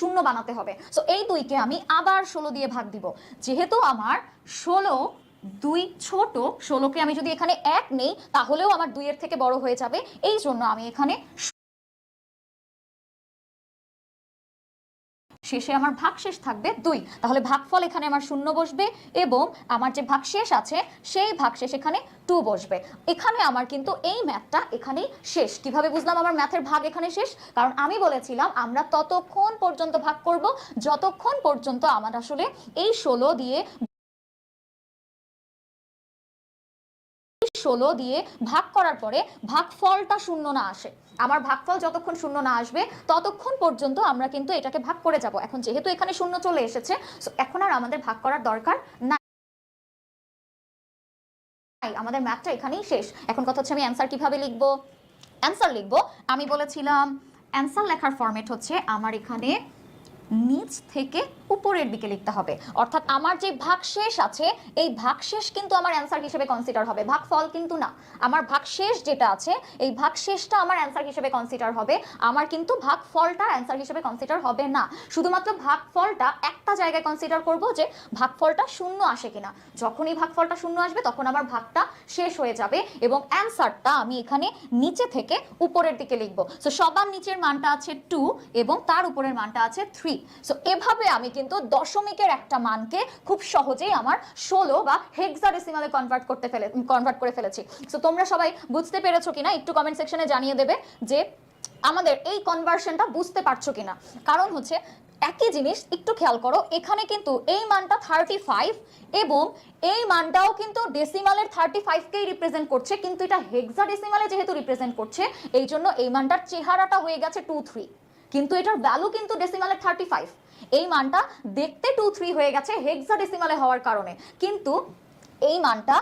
শূন্য বানাতে হবে। সো এই 2 কে আমি আবার 16 দিয়ে ভাগ দিব। যেহেতু আমার 16 2 ছোট, 16 কে আমি যদি এখানে 1 নেই তাহলেও আমার 2 এর থেকে বড় হয়ে যাবে, এই জন্য আমি এখানে শেষে আমার ভাগশেষ থাকবে 2। তাহলে ভাগফল এখানে আমার 0 বসবে এবং আমার যে ভাগশেষ আছে সেই ভাগশেষ এখানে 2 বসবে। এখানে আমার কিন্তু এই ম্যাথটা এখানেই শেষ। কিভাবে বুঝলাম আমার ম্যাথের ভাগ এখানে শেষ? কারণ আমি বলেছিলাম আমরা ততক্ষণ পর্যন্ত ভাগ করব যতক্ষণ পর্যন্ত আমার আসলে এই 16 দিয়ে ভাগ করার পরে ভাগফলটা 0 না আসে। আমার ভাগফল যতক্ষণ 0 না আসবে ততক্ষণ পর্যন্ত আমরা কিন্তু এটাকে ভাগ করে যাব। এখন যেহেতু এখানে 0 চলে এসেছে, সো এখন আর আমাদের ভাগ করার দরকার নাই, আমাদের ম্যাথটা এখানেই শেষ। এখন কথা হচ্ছে আমি অ্যান্সার কিভাবে লিখব? অ্যান্সার লিখব, আমি বলেছিলাম অ্যান্সার লেখার ফরম্যাট হচ্ছে আমার এখানে নিচ থেকে উপরের দিকে লিখতে হবে, অর্থাৎ আমার যে ভাগশেষ আছে এই ভাগশেষ কিন্তু আমার অ্যান্সার হিসেবে কনসিডার হবে, ভাগফল কিন্তু না। আমার ভাগশেষ যেটা আছে এই ভাগশেষটা আমার অ্যান্সার হিসেবে কনসিডার হবে, আমার কিন্তু ভাগফলটা অ্যান্সার হিসেবে কনসিডার হবে না। শুধুমাত্র ভাগফলটা একটা জায়গায় কনসিডার করব যে ভাগফলটা 0 আসে কিনা। যখনই ভাগফলটা 0 আসবে তখন আমার ভাগটা শেষ হয়ে যাবে এবং অ্যান্সারটা আমি এখানে নিচে থেকে উপরের দিকে লিখব। সো সবার নিচের মানটা আছে 2 এবং তার উপরের মানটা আছে 3। সো এভাবে আমি কিন্তু দশমিকের একটা মানকে খুব সহজেই আমার 16 বা হেক্সাডেসিমালে কনভার্ট করে ফেলেছি। সো তোমরা সবাই বুঝতে পেরেছো কিনা একটু কমেন্ট সেকশনে জানিয়ে দেবে যে আমাদের এই কনভার্সনটা বুঝতে পারছো কিনা। কারণ হচ্ছে একই জিনিস একটু খেয়াল করো, এখানে কিন্তু এই মানটা 35 এবং এই মানটাও কিন্তু ডেসিমালের 35 কেই রিপ্রেজেন্ট করছে, কিন্তু এটা হেক্সাডেসিমালে যেহেতু রিপ্রেজেন্ট করছে এই জন্য এই মানটার চেহারাটা হয়ে গেছে 2 3, কিন্তু এটার ভ্যালু কিন্তু ডেসিমালের 35। এই মানটা দেখতে 2 3 হয়ে গেছে হেক্সাডেসিমালে হওয়ার কারণে, কিন্তু এই মানটা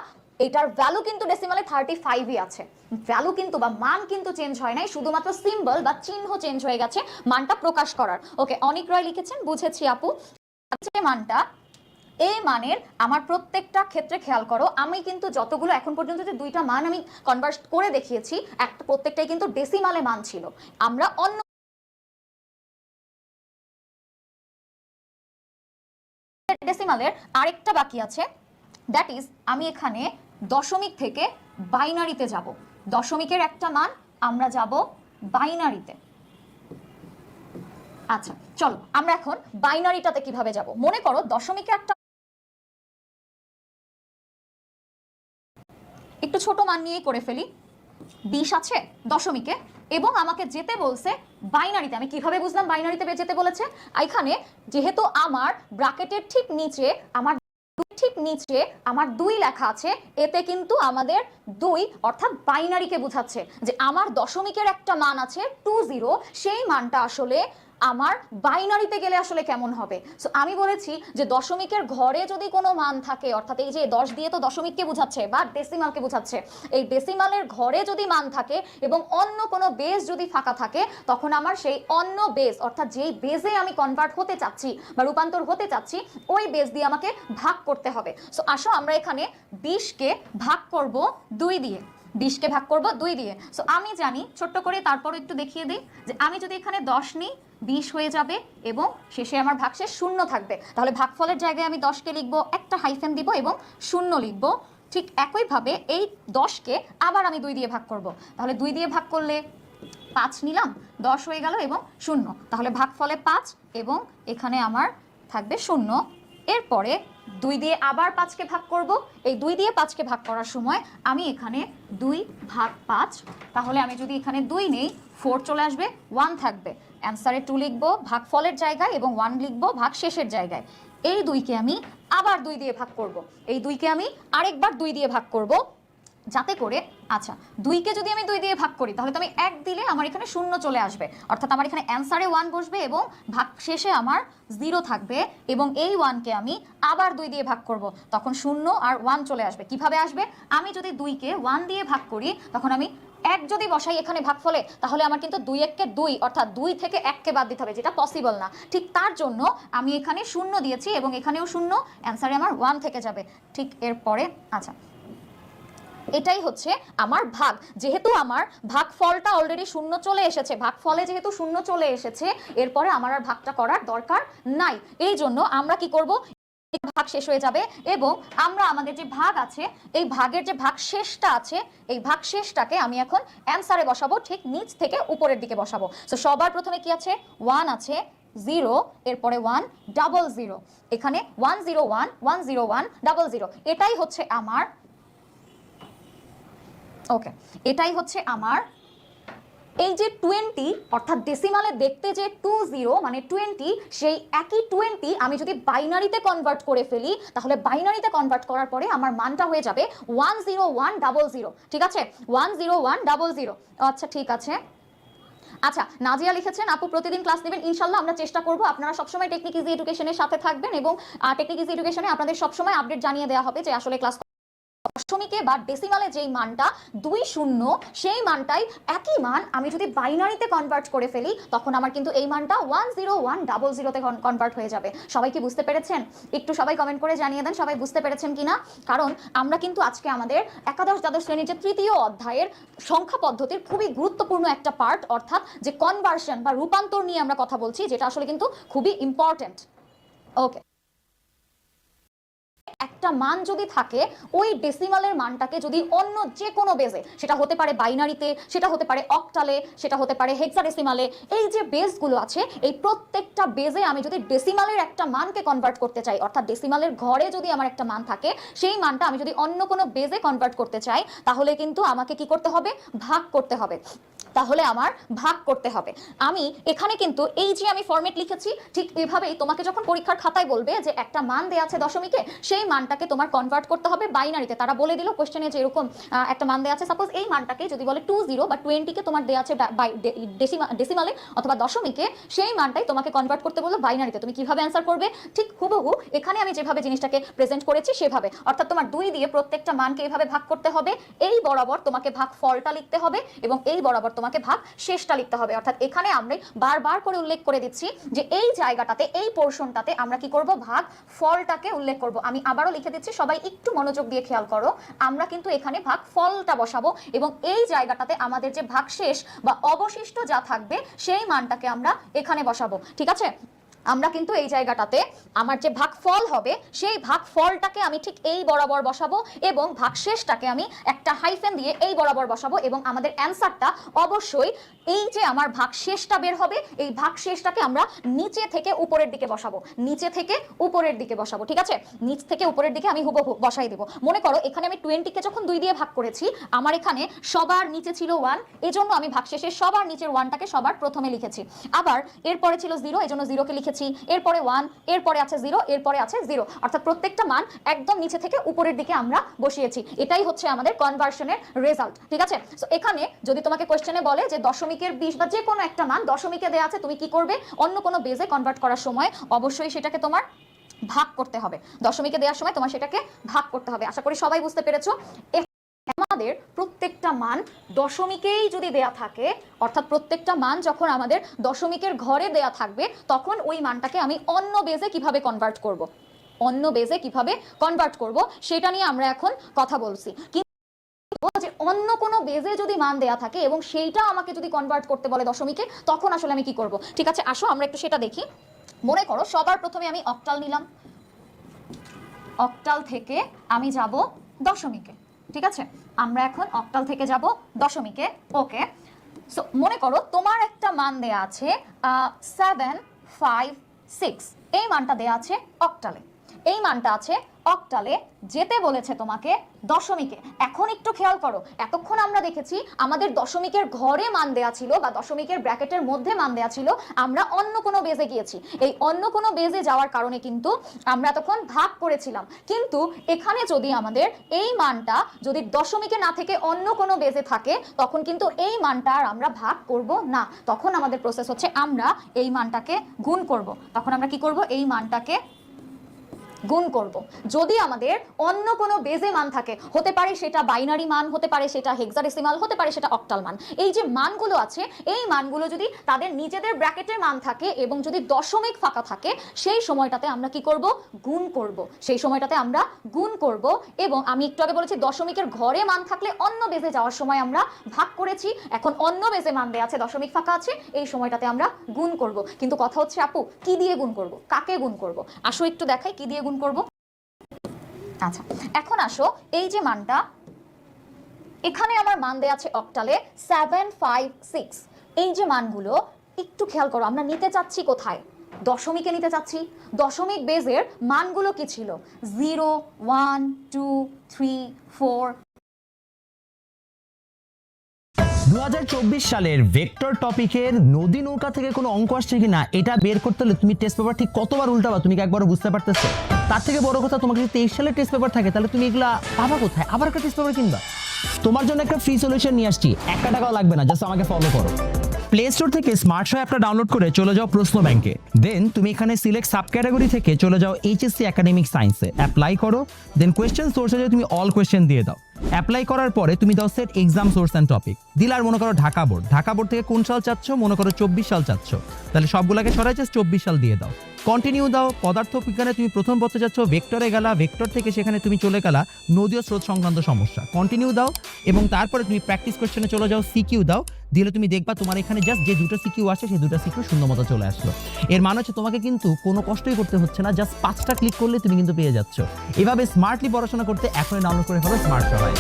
এটার ভ্যালু কিন্তু ডেসিমালে 35ই আছে। ভ্যালু কিন্তু বা মান কিন্তু চেঞ্জ হয় নাই, শুধুমাত্র সিম্বল বা চিহ্ন চেঞ্জ হয়ে গেছে মানটা প্রকাশ করার। ওকে, অনিক রয় লিখেছেন, বুঝেছি আপু। আজকে মানটা এই মানের আমার প্রত্যেকটা ক্ষেত্রে খেয়াল করো, আমি কিন্তু যতগুলো এখন পর্যন্ত যে 2টা মান আমি কনভার্ট করে দেখিয়েছি একটা প্রত্যেকটাই কিন্তু ডেসিমালে মান ছিল। আমরা অন্য ডেসিমালের আরেকটা বাকি আছে, দ্যাট ইজ আমি এখানে দশমিক থেকে বাইনারিতে যাব। দশমিকের একটা মান আমরা যাব বাইনারিতে। আচ্ছা চলো আমরা এখন বাইনারিটাতে কিভাবে যাব। মনে করো দশমিকে একটা একটু ছোট মান নিয়ে করে ফেলি, 20 আছে দশমিকে এবং আমাকে যেতে বলছে বাইনারিতে। আমি কিভাবে বুঝলাম বাইনারিতে যেতে বলেছে? এখানে যেহেতু আমার ব্র্যাকেটের ঠিক নিচে আমার 2 লেখা আছে, এতে কিন্তু আমাদের 2 অর্থাৎ বাইনারিকে বোঝাচ্ছে যে আমার দশমিকের একটা মান আছে 20, সেই মানটা আসলে আমার বাইনারিতে গেলে আসলে কেমন হবে। সো আমি বলেছি যে দশমিকের ঘরে যদি কোনো মান থাকে, অর্থাৎ এই যে 10 দিয়ে তো দশমিককে বোঝাচ্ছে বা ডেসিমালকে বোঝাচ্ছে, এই ডেসিমালের ঘরে যদি মান থাকে এবং অন্য কোনো বেস যদি ফাঁকা থাকে তখন আমার সেই অন্য বেস অর্থাৎ যেই বেসে আমি কনভার্ট হতে চাচ্ছি বা রূপান্তর হতে চাচ্ছি ওই বেস দিয়ে আমাকে ভাগ করতে হবে। সো আসো আমরা এখানে 20কে ভাগ করব 2 দিয়ে, 20কে ভাগ করব 2 দিয়ে। সো আমি জানি ছোট্ট করে তারপর একটু দেখিয়ে দিই যে আমি যদি এখানে 10 নিই 20 হয়ে যাবে এবং শেষে আমার ভাগশেষ 0 থাকবে। তাহলে ভাগফলের জায়গায় আমি 10কে লিখব, একটা হাইফেন দিব এবং 0 লিখব। ঠিক একইভাবে এই 10কে আবার আমি 2 দিয়ে ভাগ করব। তাহলে 2 দিয়ে ভাগ করলে 5 নিলাম, 10 হয়ে গেল এবং 0। তাহলে ভাগফলে 5 এবং এখানে আমার থাকবে 0। এরপরে 2 দিয়ে আবার 5কে ভাগ করব। এই 2 দিয়ে 5কে ভাগ করার সময় আমি এখানে 2 ভাগ 5, তাহলে আমি যদি এখানে 2 নেই 4 চলে আসবে, 1 থাকবে। অ্যান্সারে 2 লিখব ভাগফলের জায়গায় এবং 1 লিখব ভাগশেষের জায়গায়। এই 2কে আমি আবার 2 দিয়ে ভাগ করব। এই 2কে আমি আরেকবার 2 দিয়ে ভাগ করব, যাতে করে আচ্ছা 2কে যদি আমি 2 দিয়ে ভাগ করি তাহলে তো আমি 1 দিলে আমার এখানে 0 চলে আসবে, অর্থাৎ আমার এখানে অ্যান্সারে 1 বসবে এবং ভাগ শেষে আমার 0 থাকবে, এবং এই 1কে আমি আবার 2 দিয়ে ভাগ করব, তখন 0 আর 1 চলে আসবে। কিভাবে আসবে? আমি যদি 2কে 1 দিয়ে ভাগ করি তখন আমি 1 যদি বসাই এখানে ভাগফলে, তাহলে আমার কিন্তু 2 1 কে 2, অর্থাৎ 2 থেকে 1কে বাদ দিতে হবে, যেটা পসিবল না। ঠিক তার জন্য আমি এখানে 0 দিয়েছি এবং এখানেও 0, অ্যান্সারে আমার 1 থেকে যাবে। ঠিক এরপরে আচ্ছা এটাই হচ্ছে আমার ভাগ। যেহেতু আমার ভাগফলটা অলরেডি 0 চলে এসেছে, ভাগফলে যেহেতু 0 চলে এসেছে, এরপরে আমার আর ভাগটা করার দরকার নাই। এই জন্য আমরা কি করব, ভাগ শেষ হয়ে যাবে এবং আমরা আমাদের যে ভাগ আছে, এই ভাগের যে ভাগ শেষটা আছে, এই ভাগ শেষটাকে আমি এখন অ্যান্সারে বসাবো, ঠিক নিচ থেকে উপরের দিকে বসাবো। সো সবার প্রথমে কি আছে? 1 আছে, 0, এরপরে 1 00, এখানে 101 101 00। এটাই হচ্ছে আমার ওকে, এটাই হচ্ছে আমার এই যে 20, অর্থাৎ ডেসিমালে দেখতে যে 20 মানে 20, সেই একই 20 আমি যদি বাইনারিতে কনভার্ট করে ফেলি, তাহলে বাইনারিতে কনভার্ট করার পরে আমার মানটা হয়ে যাবে 10100। ঠিক আছে, 10100। আচ্ছা ঠিক আছে। আচ্ছা নাজিয়া লিখেছেন, আপু প্রতিদিন ক্লাস নেবেন, ইনশাল্লাহ আমরা চেষ্টা করব। আপনারা সবসময় টেকনিক ইজি এডুকেশনের সাথে থাকবেন এবং টেকনিক ইজি এডুকেশনে আপনাদের সবসময় আপডেট জানিয়ে দেওয়া হবে যে আসলে ক্লাস দশমিকে বা ডেসিমালে যেই মানটা 20, সেই মানটাই একই মান আমি যদি বাইনারিতে কনভার্ট করে ফেলি, তখন আমার কিন্তু এই মানটা 10100তে কনভার্ট হয়ে যাবে। সবাই কি বুঝতে পেরেছেন? একটু সবাই কমেন্ট করে জানিয়ে দেন সবাই বুঝতে পেরেছেন কিনা। কারণ আমরা কিন্তু আজকে আমাদের একাদশ দ্বাদশ শ্রেণীর যে 3য় অধ্যায়ের সংখ্যা পদ্ধতির খুবই গুরুত্বপূর্ণ একটা পার্ট, অর্থাৎ যে কনভার্সন বা রূপান্তর নিয়ে আমরা কথা বলছি, যেটা আসলে কিন্তু খুবই ইম্পর্টেন্ট। ওকে, একটা মান যদি থাকে, ওই ডেসিমালের মানটাকে যদি অন্য যে কোনো বেজে, সেটা হতে পারে বাইনারিতে, সেটা হতে পারে অক্টালে, সেটা হতে পারে হেক্সাডেসিমালে, এই যে বেসগুলো আছে, এই প্রত্যেকটা বেজে আমি যদি ডেসিমালের একটা মানকে কনভার্ট করতে চাই, অর্থাৎ ডেসিমালের ঘরে যদি আমার একটা মান থাকে, সেই মানটা আমি যদি অন্য কোনো বেজে কনভার্ট করতে চাই, তাহলে কিন্তু আমাকে কি করতে হবে? ভাগ করতে হবে। তাহলে আমার ভাগ করতে হবে। আমি এখানে কিন্তু এই যে আমি ফরম্যাট লিখেছি, ঠিক এভাবেই তোমাকে যখন পরীক্ষার খাতায় বলবে যে একটা মান দেয়া আছে দশমিকে, সেই মানটাকে তোমার কনভার্ট করতে হবে বাইনারিতে। তারা বলে দিল কোশ্চেনে যে এরকম একটা মান দেয়া আছে, সাপোজ এই মানটাকে যদি বলে 20 বা 20কে তোমার দেয়া আছে ডেসিমালে অথবা দশমিকে, সেই মানটাই তোমাকে কনভার্ট করতে বললো বাইনারিতে। তুমি কিভাবে অ্যান্সার করবে? ঠিক হুবহু এখানে আমি যেভাবে জিনিসটাকে প্রেজেন্ট করেছি সেভাবে, অর্থাৎ তোমার 2 দিয়ে প্রত্যেকটা মানকে এইভাবে ভাগ করতে হবে, এই বরাবর তোমাকে ভাগ ফলটা লিখতে হবে এবং এই বরাবর তোমাকে ভাগ শেষটা লিখতে হবে। অর্থাৎ এখানে আমরা বারবার করে উল্লেখ করে দিচ্ছি যে এই জায়গাটাতে, এই পোরশনটাতে আমরা কি করব? ভাগ ফলটাকে উল্লেখ করব। আমি আবারও লিখে দিচ্ছি, সবাই একটু মনোযোগ দিয়ে খেয়াল করো। আমরা কিন্তু এখানে ভাগ ফলটা বসাবো এবং এই জায়গাটাতে আমাদের যে ভাগ শেষ বা অবশিষ্ট যা থাকবে, সেই মানটাকে আমরা এখানে বসাবো। ঠিক আছে, আমরা কিন্তু এই জায়গাটাতে আমার যে ভাগফল হবে, সেই ভাগফলটাকে আমি ঠিক এই বরাবর বসাবো এবং ভাগশেষটাকে আমি একটা হাইফেন দিয়ে এই বরাবর বসাবো এবং আমাদের অ্যান্সারটা অবশ্যই এই যে আমার ভাগশেষটা বের হবে, এই ভাগশেষটাকে আমরা নিচে থেকে উপরের দিকে বসাবো, নিচে থেকে উপরের দিকে বসাবো। ঠিক আছে, নিচ থেকে উপরের দিকে আমি হুবহু বসাই দেবো। মনে করো এখানে আমি 20কে যখন 2 দিয়ে ভাগ করেছি, আমার এখানে সবার নিচে ছিল 1, এজন্য আমি ভাগশেষের সবার নিচের 1টাকে সবার প্রথমে লিখেছি। আবার এরপরে ছিল 0, এজন্য 0কে লিখেছি, এরপরে 1, এরপরে আছে 0, এরপরে আছে 0, অর্থাৎ প্রত্যেকটা মান একদম নিচে থেকে উপরের দিকে আমরা বসিয়েছি। এটাই হচ্ছে আমাদের কনভার্সনের রেজাল্ট। ঠিক আছে, সো এখানে যদি তোমাকে কোশ্চেনে বলে যে দশমিকের 20 বা যে কোনো একটা মান দশমিকে দেয়া আছে, তুমি কি করবে? অন্য কোনো বেজে কনভার্ট করার সময় অবশ্যই সেটাকে তোমার ভাগ করতে হবে। দশমিকে দেওয়ার সময় তোমার সেটাকে ভাগ করতে হবে। আশা করি সবাই বুঝতে পেরেছো। আমাদের প্রত্যেকটা মান দশমিকেই যদি দেয়া থাকে, অর্থাৎ প্রত্যেকটা মান যখন আমাদের দশমিকের ঘরে দেয়া থাকবে, তখন ওই মানটাকে আমি অন্য বেজে কিভাবে কনভার্ট করব, অন্য বেজে কিভাবে কনভার্ট করব সেটা নিয়ে আমরা এখন কথা বলছি। যে অন্য কোনো বেজে যদি মান দেয়া থাকে এবং সেইটা আমাকে যদি কনভার্ট করতে বলে দশমিকে, তখন আসলে আমি কি করব? ঠিক আছে, আসো আমরা একটু সেটা দেখি। মনে করো সবার প্রথমে আমি অক্টাল নিলাম, অক্টাল থেকে আমি যাব দশমিকে। ঠিক আছে, আমরা এখন অক্টাল থেকে যাব দশমিকে। ওকে, সো মনে করো তোমার একটা মান দেয়া আছে 756, এই মানটা দেয়া আছে অক্টালে, এই মানটা আছে অক্টালে যেতে বলেছে তোমাকে দশমিকে। এখন একটু খেয়াল করো, এতক্ষণ আমরা দেখেছি আমাদের দশমিকের ঘরে মান দেয়া ছিল বা দশমিকের ব্র্যাকেটের মধ্যে মান দেয়া ছিল, আমরা অন্য কোনো বেজে গিয়েছি। এই অন্য কোনো বেজে যাওয়ার কারণে কিন্তু আমরা তখন ভাগ করেছিলাম। কিন্তু এখানে যদি আমাদের এই মানটা যদি দশমিকে না থেকে অন্য কোনো বেজে থাকে, তখন কিন্তু এই মানটা আর আমরা ভাগ করব না। তখন আমাদের প্রসেস হচ্ছে আমরা এই মানটাকে গুণ করব। তখন আমরা কি করব? এই মানটাকে গুণ করব। যদি আমাদের অন্য কোনো বেজে মান থাকে, হতে পারে সেটা বাইনারি মান, হতে পারে সেটা হেক্সাডেসিমাল, হতে পারে সেটা অক্টাল মান, এই যে মানগুলো আছে এই মানগুলো যদি তাদের নিজেদের ব্র্যাকেটের মান থাকে এবং যদি দশমিক ফাঁকা থাকে, সেই সময়টাতে আমরা কি করব? গুণ করব। সেই সময়টাতে আমরা গুণ করব। এবং আমি একটু আগে বলেছি দশমিকের ঘরে মান থাকলে অন্য বেজে যাওয়ার সময় আমরা ভাগ করেছি, এখন অন্য বেজে মান দেয়া আছে, দশমিক ফাঁকা আছে, এই সময়টাতে আমরা গুণ করব। কিন্তু কথা হচ্ছে আপু কি দিয়ে গুণ করব, কাকে গুণ করব? আসো একটু দেখাই কি দিয়ে গুণ করব। আচ্ছা, এখন আসো এই যে মানটা এখানে আমার মান দেয়া আছে অক্টালে 756, এই যে মানগুলো একটু খেয়াল করো, আমরা নিতে চাচ্ছি কোথায়? দশমিকে নিতে চাচ্ছি। দশমিক বেজের মানগুলো কি ছিল? 0 1 2 3 4। 2024 সালের ভেক্টর টপিকের নদী নৌকা থেকে কোনো অঙ্ক আসছে কিনা এটা বের করতে হলে তুমি টেস্ট পেপার ঠিক কতবার উল্টাবা তুমি কি একবারও বুঝতে পারতেছো? তার থেকে বড় কথা, তোমার যদি 23 সালের টেস্ট পেপার থাকে তাহলে তুমি এগুলা পাবা কোথায়? আবার একটা টেস্ট পেপার কিনবা? তোমার জন্য একটা ফ্রি সলিউশন নিয়ে আসছি, 1 টাকাও লাগবে না, জাস্ট আমাকে ফলো করো। প্লে স্টোর থেকে স্মার্ট শো অ্যাপটা ডাউনলোড করে চলে যাও প্রশ্ন ব্যাংকে, দেন তুমি এখানে সিলেক্ট সাব ক্যাটাগরি থেকে চলে যাও এইচএসসি একাডেমিক সায়েন্সে, অ্যাপ্লাই করো, দেন কোয়েশ্চেন সোর্সে তুমি অল কোয়েশ্চেন দিয়ে দাও। অ্যাপ্লাই করার পরে তুমি দাও set exam source and topic, দিলার মনে করো ঢাকা বোর্ড থেকে কোন সাল চাচ্ছ, মনে করো 24 সাল চাচ্ছ, তাহলে সবগুলোকে সরাই জাস্ট 24 সাল দিয়ে দাও। কন্টিনিউ দাও। পদার্থ বিজ্ঞানে তুমি প্রথম পত্রে যাচ্ছ, ভেক্টরে গেলা, ভেক্টর থেকে সেখানে তুমি চলে গেলা নদী ও স্রোত সংক্রান্ত সমস্যা, কন্টিনিউ দাও। এবং তারপরে তুমি প্র্যাকটিস কোয়েশ্চেনে চলে যাও, সিকিউ দাও, দিলে তুমি দেখবা তোমার এখানে জাস্ট যে দুটো সিকিউ আসে সেই দুটো সিকিউ শূন্য মতো চলে আসলো। এর মানে হচ্ছে তোমাকে কিন্তু কোনো কষ্টই করতে হচ্ছে না, জাস্ট 5টা ক্লিক করলে তুমি কিন্তু পেয়ে যাচ্ছ। এভাবে স্মার্টলি পড়াশোনা করতে এখনই ডাউনলোড করে ফেলো স্মার্ট সবাই।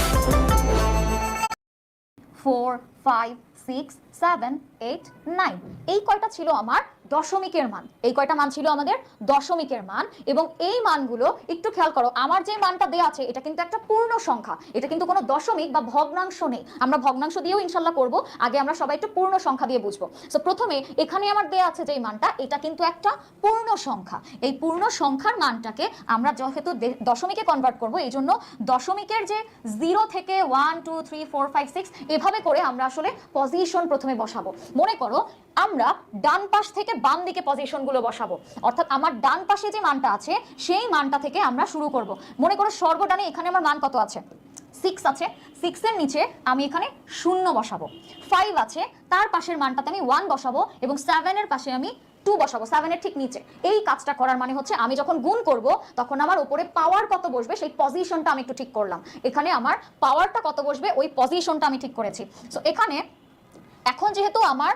4 5 6 7 8 9, এই কয়টা ছিল আমার দশমিকের মান। এই কয়টা মান ছিল আমাদের দশমিকের মান। এবং এই মানগুলো একটু খেয়াল করো, আমার যে মানটা দেয়া আছে এটা কিন্তু একটা পূর্ণ সংখ্যা, এটা কিন্তু কোনো দশমিক বা ভগ্নাংশ নেই। আমরা ভগ্নাংশ দিয়েও ইনশাল্লাহ করব, আগে আমরা সবাই একটু পূর্ণ সংখ্যা দিয়ে বুঝবো। সো প্রথমে এখানে আমার দেয়া আছে যে মানটা, এটা কিন্তু একটা পূর্ণ সংখ্যা। এই পূর্ণ সংখ্যার মানটাকে আমরা যেহেতু দশমিকে কনভার্ট করব, এই জন্য দশমিকের যে 0 থেকে 1 2 3 4 5 6 এভাবে করে আমরা আসলে পজিশন প্রথমে বসাবো। মনে করো আমরা ডান পাশ থেকে বাম দিকে পজিশনগুলো বসাবো, অর্থাৎ আমার ডান পাশে যে মানটা আছে সেই মানটা থেকে আমরা শুরু করব। মনে করো সর্বডানে এখানে আমার মান কত আছে? 6 আছে, 6 এর নিচে আমি এখানে 0 বসাবো। 5 আছে, তার পাশের মানটাতে আমি 1 বসাবো এবং 7 এর পাশে আমি 2 বসাবো, 7 এর ঠিক নিচে। এই কাজটা করার মানে হচ্ছে আমি যখন গুণ করব তখন আমার উপরে পাওয়ার কত বসবে সেই পজিশনটা আমি একটু ঠিক করলাম। এখানে আমার পাওয়ারটা কত বসবে ওই পজিশনটা আমি ঠিক করেছি। সো এখানে এখন যেহেতু আমার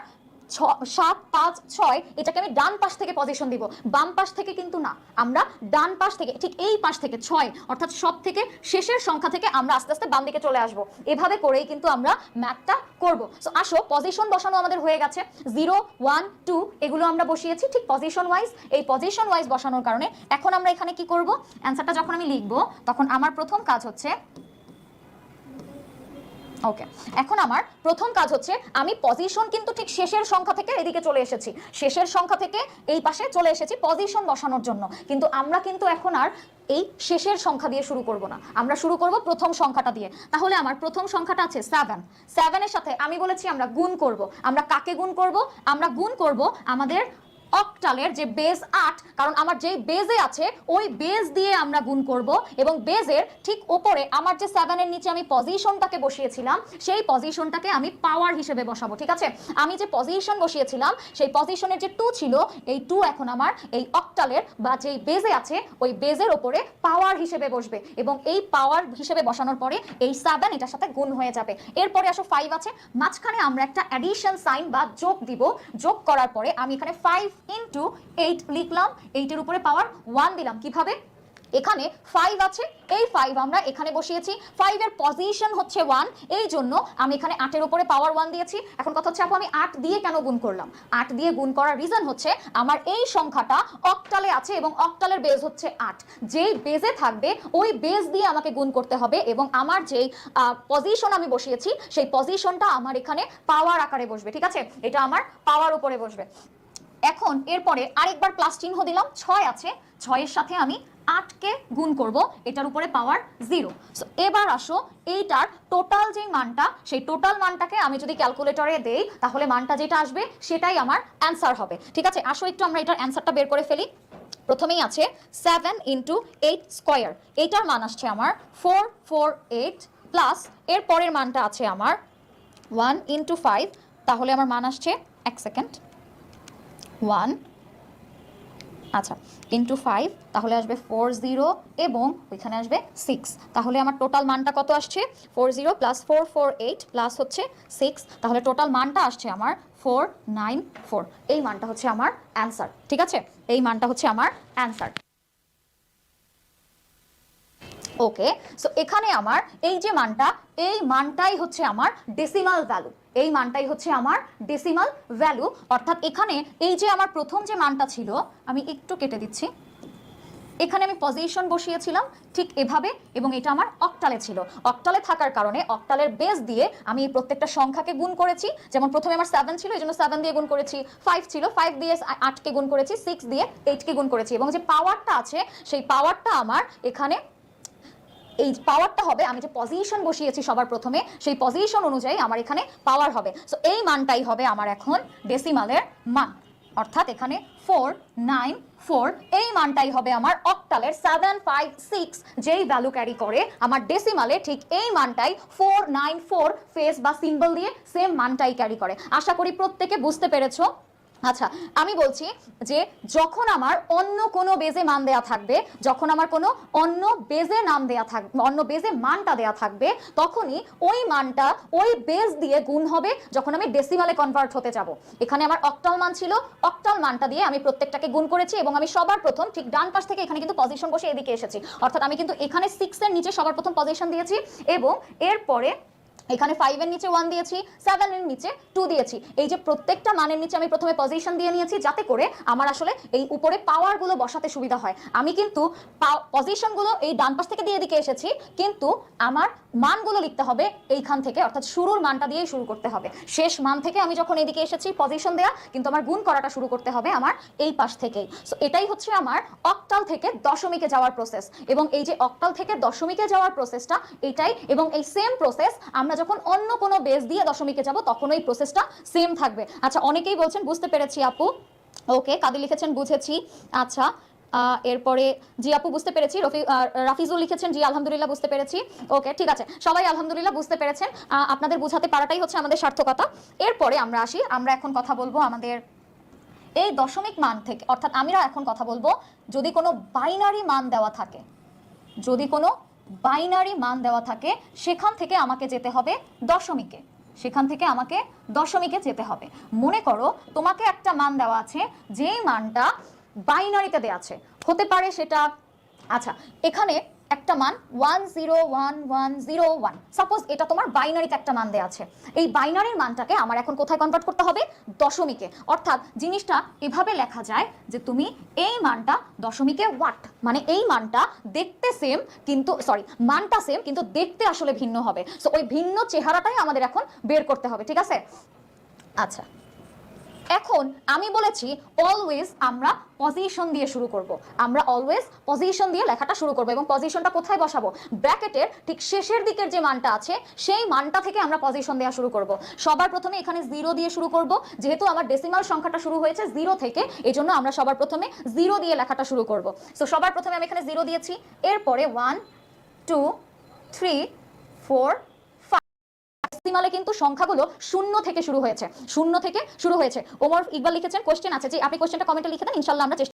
7 5 6, এটাকে আমি ডান পাশ থেকে পজিশন দিব, বাম পাশ থেকে কিন্তু না, আমরা ডান পাশ থেকে ঠিক এই পাশ থেকে 6, অর্থাৎ সব থেকে শেষের সংখ্যা থেকে আমরা আস্তে আস্তে বাম দিকে চলে আসব। এভাবে করেই কিন্তু আমরা ম্যাথটা করব। সো আসো পজিশন বসানো আমাদের হয়ে গেছে, 0 1 2 এগুলো আমরা বসিয়েছি ঠিক পজিশন ওয়াইজ। এই পজিশন ওয়াইজ বসানোর কারণে এখন আমরা এখানে কি করব, অ্যান্সারটা যখন আমি লিখব তখন আমার প্রথম কাজ হচ্ছে ওকে, এখন আমার প্রথম কাজ হচ্ছে আমি পজিশন কিন্তু ঠিক শেষের সংখ্যা থেকে এদিকে চলে এসেছি, শেষের সংখ্যা থেকে এই পাশে চলে এসেছি পজিশন বসানোর জন্য। কিন্তু আমরা কিন্তু এখন আর এই শেষের সংখ্যা দিয়ে শুরু করব না, আমরা শুরু করব প্রথম সংখ্যাটা দিয়ে। তাহলে আমার প্রথম সংখ্যাটা আছে 7, 7 এর সাথে আমি বলেছি আমরা গুণ করব। আমরা কাকে গুণ করব? আমরা গুণ করব আমাদের অক্টালের যে বেজ 8, কারণ আমার যেই বেজে আছে ওই বেজ দিয়ে আমরা গুণ করব। এবং বেজের ঠিক উপরে আমার যে 7 এর নিচে আমি পজিশনটাকে বসিয়েছিলাম সেই পজিশনটাকে আমি পাওয়ার হিসেবে বসাবো। ঠিক আছে, আমি যে পজিশন বসিয়েছিলাম সেই পজিশনের যে 2 ছিল, এই 2 এখন আমার এই অক্টালের বা যেই বেজে আছে ওই বেজের উপরে পাওয়ার হিসেবে বসবে এবং এই পাওয়ার হিসেবে বসানোর পরে এই 7 এটার সাথে গুণ হয়ে যাবে। এরপরে আসো 5 আছে, মাঝখানে আমরা একটা অ্যাডিশন সাইন বা যোগ দিব। যোগ করার পরে আমি এখানে 5 × 8 লিখলাম, 8 এর উপরে পাওয়ার 1 দিলাম। কিভাবে? এখানে 5 আছে, এই 5 আমরা এখানে বসিয়েছি, 5 এর পজিশন হচ্ছে 1, এই জন্য আমি এখানে 8 এর উপরে পাওয়ার 1 দিয়েছি। এখন কথা হচ্ছে আপু আমি 8 দিয়ে কেন গুণ করলাম? 8 দিয়ে গুণ করার রিজন হচ্ছে আমার এই সংখ্যাটা অক্টালে আছে এবং অক্টালের বেজ হচ্ছে 8, যেই বেজে থাকবে ওই বেজ দিয়ে আমাকে গুণ করতে হবে এবং আমার যেই পজিশন আমি বসিয়েছি সেই পজিশনটা আমার এখানে পাওয়ার আকারে বসবে, ঠিক আছে? এটা আমার পাওয়ার উপরে বসবে। এখন এরপরে আরেকবার প্লাস চিহ্ন দিলাম, 6 আছে, 6 এর সাথে আমি 8 কে গুণ করব, এটার উপরে পাওয়ার 0। সো এবার আসো এইটার টোটাল যে মানটা, সেই টোটাল মানটাকে আমি যদি ক্যালকুলেটরে দেই তাহলে মানটা যেটা আসবে সেটাই আমার অ্যান্সার হবে, ঠিক আছে? আসো একটু আমরা এটার অ্যান্সারটা বের করে ফেলি। প্রথমেই আছে 7 × 8 স্কয়ার, এইটার মান আসছে আমার 448 প্লাস এর পরের মানটা আছে আমার 1 × 5, তাহলে আমার মান আসছে 1 সেকেন্ড 1 আচ্ছা ইন্টু 5, তাহলে আসবে 40 এবং ওইখানে আসবে 6, তাহলে আমার টোটাল মানটা কত আসছে? 40 প্লাস 448 প্লাস হচ্ছে 6, তাহলে টোটাল মানটা আসছে আমার 494। এই মানটা হচ্ছে আমার অ্যান্সার, ঠিক আছে? এই মানটা হচ্ছে আমার অ্যান্সার। ওকে, সো এখানে আমার এই যে মানটা, এই মানটাই হচ্ছে আমার ডেসিমাল ভ্যালু, এই মানটাই হচ্ছে আমার ডেসিমাল ভ্যালু। অর্থাৎ এখানে এই যে আমার প্রথম যে মানটা ছিল, আমি একটু কেটে দিচ্ছি, এখানে আমি পজিশন বসিয়েছিলাম ঠিক এভাবে এবং এটা আমার অক্টালে ছিল। অক্টালে থাকার কারণে অক্টালের বেস দিয়ে আমি প্রত্যেকটা সংখ্যাকে গুণ করেছি। যেমন প্রথমে আমার 7 ছিল, এই জন্য 7 দিয়ে গুণ করেছি, 5 ছিল, 5 দিয়ে 8 কে গুণ করেছি, 6 দিয়ে 8 কে গুণ করেছি এবং যে পাওয়ারটা আছে সেই পাওয়ারটা আমার এখানে, এই পাওয়ারটা হবে আমি যে পজিশন বসিয়েছি সবার প্রথমে সেই পজিশন অনুযায়ী আমার এখানে পাওয়ার হবে। সো এই মানটাই হবে আমার এখন ডেসিমালের মান, অর্থাৎ এখানে 494, এই মানটাই হবে আমার অক্টালের 756 যেই ভ্যালু ক্যারি করে আমার ডেসিমালে, ঠিক এই মানটাই 494 ফেস বা সিম্বল দিয়ে সেম মানটাই ক্যারি করে। আশা করি প্রত্যেকে বুঝতে পেরেছো। আচ্ছা, আমি বলছি যে যখন আমার অন্য কোনো বেজে মান দেয়া থাকবে, যখন আমার কোনো অন্য বেজে নাম দেয়া থাকবে, অন্য বেজে মানটা দেয়া থাকবে, তখনই ওই মানটা ওই বেজ দিয়ে গুণ হবে যখন আমি ডেসিমালে কনভার্ট হতে যাব। এখানে আমার অক্টাল মান ছিল, অক্টাল মানটা দিয়ে আমি প্রত্যেকটাকে গুণ করেছি এবং আমি সবার প্রথম ঠিক ডান পাশ থেকে এখানে কিন্তু পজিশন বসে এদিকে এসেছি, অর্থাৎ আমি কিন্তু এখানে 6 এর নিচে সবার প্রথম পজিশন দিয়েছি এবং এরপরে এখানে 5 এর নিচে 1 দিয়েছি, 7 এর নিচে 2 দিয়েছি। এই যে প্রত্যেকটা মানের নিচে আমি প্রথমে পজিশন দিয়ে নিয়েছি যাতে করে আমার আসলে এই উপরে পাওয়ারগুলো বসাতে সুবিধা হয়। আমি কিন্তু পজিশনগুলো এই ডান পাশ থেকে দিয়ে এদিকে এসেছি, কিন্তু আমার মানগুলো লিখতে হবে এইখান থেকে, অর্থাৎ শুরুর মানটা দিয়েই শুরু করতে হবে। শেষ মান থেকে আমি যখন এদিকে এসেছি পজিশন দেয়া, কিন্তু আমার গুণ করাটা শুরু করতে হবে আমার এই পাশ থেকেই। সো এটাই হচ্ছে আমার অক্টাল থেকে দশমিকে যাওয়ার প্রসেস এবং এই যে অক্টাল থেকে দশমিকে যাওয়ার প্রসেসটা এটাই, এবং এই সেম প্রসেস আমরা যখন অন্য কোনো বেস দিয়ে দশমিকে যাব তখন ওই প্রসেসটা সেম থাকবে। আচ্ছা, অনেকেই বলছেন বুঝতে পেরেছি আপু। ওকে, কাদের লিখেছেন বুঝেছি। আচ্ছা, এরপরে জি আপু বুঝতে পেরেছি, রাফিজুল লিখেছেন জি আলহামদুলিল্লাহ বুঝতে পেরেছি। ওকে, ঠিক আছে, সবাই আলহামদুলিল্লাহ বুঝতে পেরেছেন। আপনাদের বুঝাতে পারাটাই হচ্ছে আমাদের সার্থকতা। এরপরে আমরা আসি, আমরা এখন কথা বলবো আমাদের এই দশমিক মান থেকে, অর্থাৎ আমরা এখন কথা বলবো যদি কোনো বাইনারি মান দেওয়া থাকে, যদি কোনো বাইনারি মান দেওয়া থাকে সেখান থেকে আমাকে যেতে হবে দশমিকে, সেখান থেকে আমাকে দশমিকে যেতে হবে। মনে করো তোমাকে একটা মান দেওয়া আছে, যেই মানটা বাইনারিতে দেওয়া আছে, হতে পারে সেটা, আচ্ছা এখানে একটা মান 101101, সাপোজ এটা তোমার বাইনারিতে একটা মান দেওয়া আছে। এই বাইনারির মানটাকে আমার এখন কোথায় কনভার্ট করতে হবে? দশমিকে। অর্থাৎ জিনিসটা এভাবে লেখা যায় যে তুমি এই মানটা দশমিকে ওয়াট, মানে এই মানটা দেখতে সেম কিন্তু মানটা সেম কিন্তু দেখতে আসলে ভিন্ন হবে। সো ওই ভিন্ন চেহারাটাই আমাদের এখন বের করতে হবে, ঠিক আছে? আচ্ছা, এখন আমি বলেছি অলওয়েজ আমরা পজিশন দিয়ে শুরু করব, আমরা অলওয়েজ পজিশন দিয়ে লেখাটা শুরু করব এবং পজিশনটা কোথায় বসাবো? ব্র্যাকেটের ঠিক শেষের দিকের যে মানটা আছে সেই মানটা থেকে আমরা পজিশন দেওয়া শুরু করব। সবার প্রথমে এখানে 0 দিয়ে শুরু করব, যেহেতু আমার ডেসিমাল সংখ্যাটা শুরু হয়েছে 0 থেকে, এজন্য আমরা সবার প্রথমে 0 দিয়ে লেখাটা শুরু করব। সো সবার প্রথমে আমি এখানে 0 দিয়েছি, এরপরে 1 2 3 4 ডেসিমালে কিন্তু সংখ্যাগুলো শূন্য থেকে শুরু হয়েছে, শূন্য থেকে শুরু হয়েছে। ওমর ইকবাল লিখেছেন কোশ্চেন আছে, যে আপনি কোশ্চেনটা কমেন্টে লিখে দেন, ইনশাআল্লাহ আমরা চেষ্টা